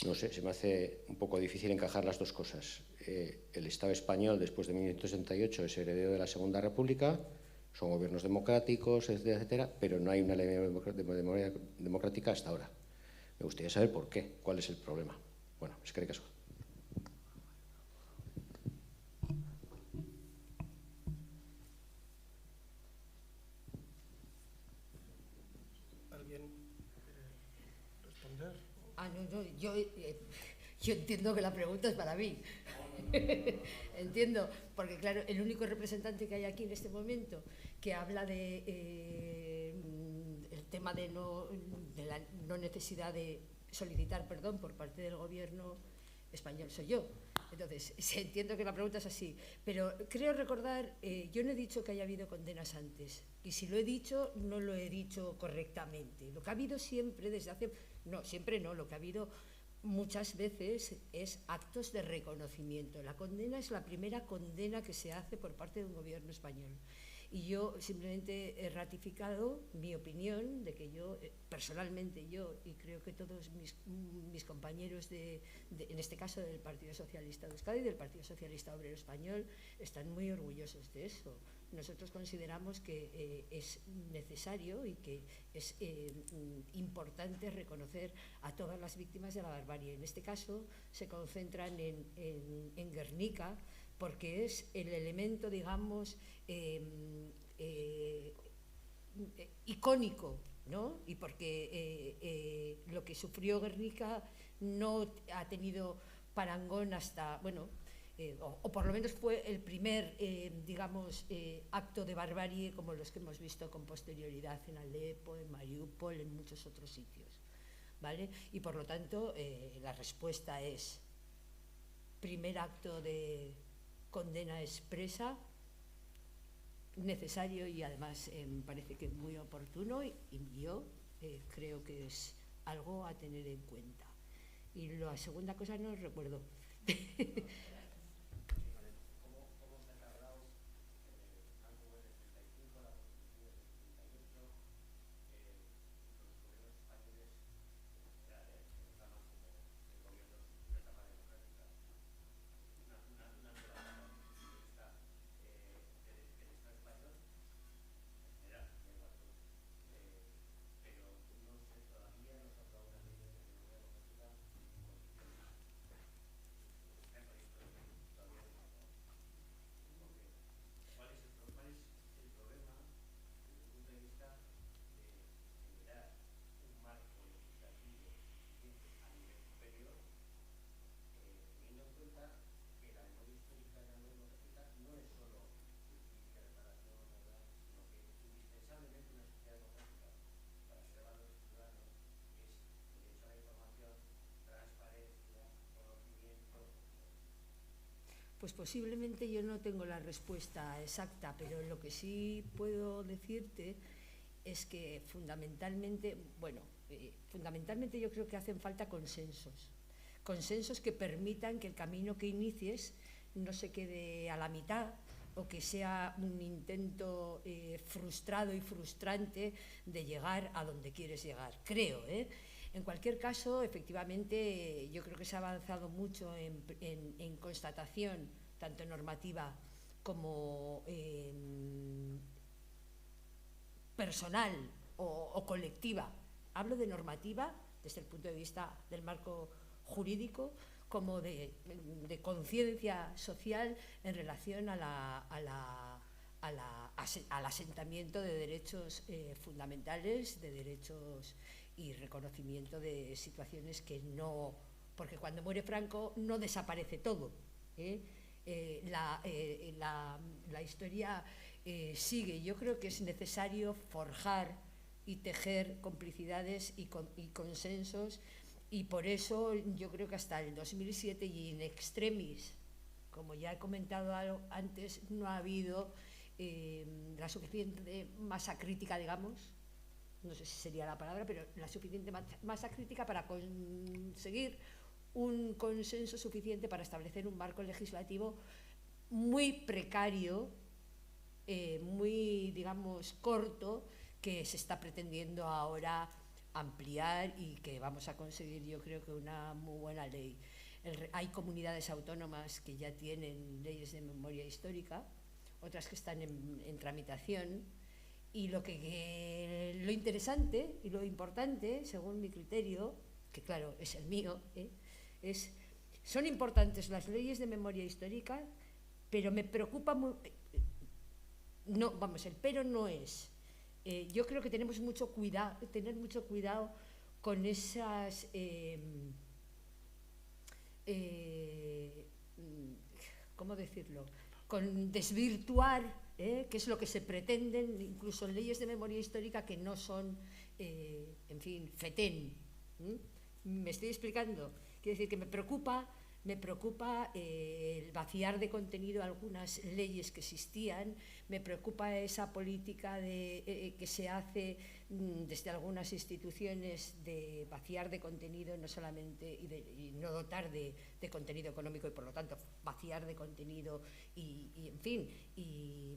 No sé, se me hace un poco difícil encajar las dos cosas. El Estado español, después de 1968, es heredero de la Segunda República, Son gobiernos democráticos, etcétera, etcétera, pero no hay una ley de memoria democrática hasta ahora. Me gustaría saber por qué, cuál es el problema. Bueno, eskerrik asko. ¿Alguien quiere responder? No, yo entiendo que la pregunta es para mí. Entiendo, porque claro, el único representante que hay aquí en este momento que habla de el tema de la no necesidad de solicitar perdón por parte del gobierno español soy yo. Entonces, entiendo que la pregunta es así, pero creo recordar, yo no he dicho que haya habido condenas antes, y si lo he dicho, no lo he dicho correctamente. Lo que ha habido siempre, desde hace... No, siempre no, lo que ha habido muchas veces es actos de reconocimiento. La condena es la primera condena que se hace por parte de un gobierno español. Y yo simplemente he ratificado mi opinión de que yo, personalmente yo, y creo que todos mis compañeros, en este caso del Partido Socialista de Euskadi y del Partido Socialista Obrero Español, están muy orgullosos de eso. Nosotros consideramos que es necesario y que es importante reconocer a todas las víctimas de la barbarie. En este caso se concentran en Guernica, porque es el elemento, digamos, icónico, ¿no? Y porque lo que sufrió Guernica no ha tenido parangón hasta, bueno, o por lo menos fue el primer, digamos, acto de barbarie como los que hemos visto con posterioridad en Alepo, en Mariupol, en muchos otros sitios, ¿vale? Y por lo tanto, la respuesta es primer acto de condena expresa, necesario y además me parece que muy oportuno y yo creo que es algo a tener en cuenta. Y la segunda cosa no recuerdo. Pues posiblemente yo no tengo la respuesta exacta, pero lo que sí puedo decirte es que fundamentalmente yo creo que hacen falta consensos que permitan que el camino que inicies no se quede a la mitad o que sea un intento frustrado y frustrante de llegar a donde quieres llegar, creo, En cualquier caso, efectivamente, yo creo que se ha avanzado mucho en constatación, tanto normativa como personal o colectiva. Hablo de normativa desde el punto de vista del marco jurídico, como de conciencia social en relación al asentamiento de derechos fundamentales, de derechos y reconocimiento de situaciones que no, porque cuando muere Franco no desaparece todo, la historia sigue. Yo creo que es necesario forjar y tejer complicidades y consensos, y por eso yo creo que hasta el 2007 y in extremis, como ya he comentado antes, no ha habido la suficiente masa crítica, digamos, no sé si sería la palabra, pero la suficiente masa crítica para conseguir un consenso suficiente para establecer un marco legislativo muy precario, muy, digamos, corto, que se está pretendiendo ahora ampliar y que vamos a conseguir, yo creo que una muy buena ley. Hay comunidades autónomas que ya tienen leyes de memoria histórica, otras que están en tramitación. Y lo interesante y lo importante, según mi criterio, que claro, es el mío, son importantes las leyes de memoria histórica, pero me preocupa el pero no es. Yo creo que tenemos tener mucho cuidado con esas ¿cómo decirlo? Con desvirtuar, que es lo que se pretenden, incluso en leyes de memoria histórica que no son, en fin, fetén. ¿Me estoy explicando? Quiero decir que me preocupa el vaciar de contenido algunas leyes que existían, me preocupa esa política que se hace desde algunas instituciones de vaciar de contenido, no solamente y no dotar de contenido económico y por lo tanto vaciar de contenido y en fin, y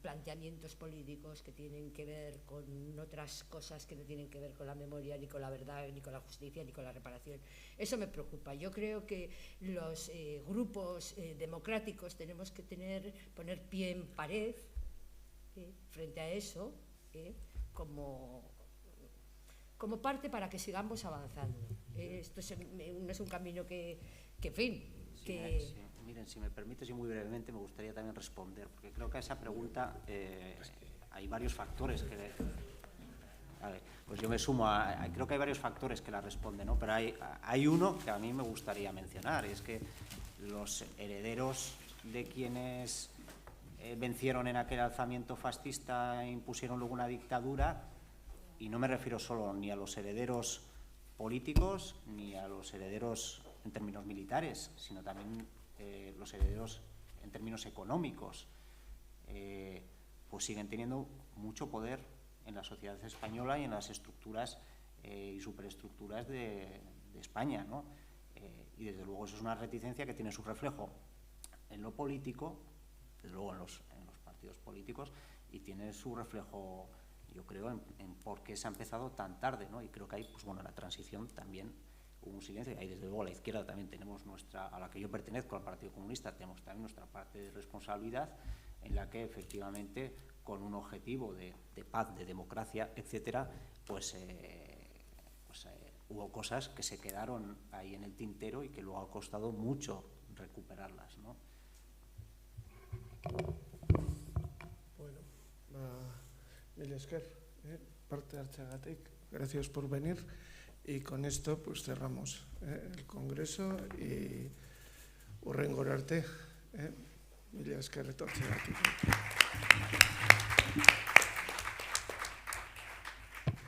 planteamientos políticos que tienen que ver con otras cosas que no tienen que ver con la memoria, ni con la verdad, ni con la justicia, ni con la reparación. Eso me preocupa. Yo creo que los grupos democráticos tenemos que poner pie en pared frente a eso, como parte para que sigamos avanzando. Esto no es un camino que en fin, que... Miren, si me permites y muy brevemente me gustaría también responder, porque creo que a esa pregunta hay varios factores que... Vale, pues yo me sumo creo que hay varios factores que la responden, ¿no? Pero hay uno que a mí me gustaría mencionar, y es que los herederos de quienes vencieron en aquel alzamiento fascista e impusieron luego una dictadura, y no me refiero solo ni a los herederos políticos ni a los herederos en términos militares, sino también los herederos en términos económicos, pues siguen teniendo mucho poder en la sociedad española y en las estructuras y superestructuras de España, ¿no? Y desde luego eso es una reticencia que tiene su reflejo en lo político, desde luego en los partidos políticos, y tiene su reflejo, yo creo, en por qué se ha empezado tan tarde, ¿no? Y creo que ahí, pues bueno, la transición también hubo un silencio, y ahí desde luego a la izquierda también tenemos a la que yo pertenezco, al Partido Comunista, tenemos también nuestra parte de responsabilidad, en la que efectivamente con un objetivo de paz, de democracia, etcétera, pues hubo cosas que se quedaron ahí en el tintero y que luego ha costado mucho recuperarlas, ¿no? Bueno, mil esker, parte hartzeagatik, gracias por venir, y con esto pues cerramos el congreso y hurrengora arte, mil esker etortzeagatik.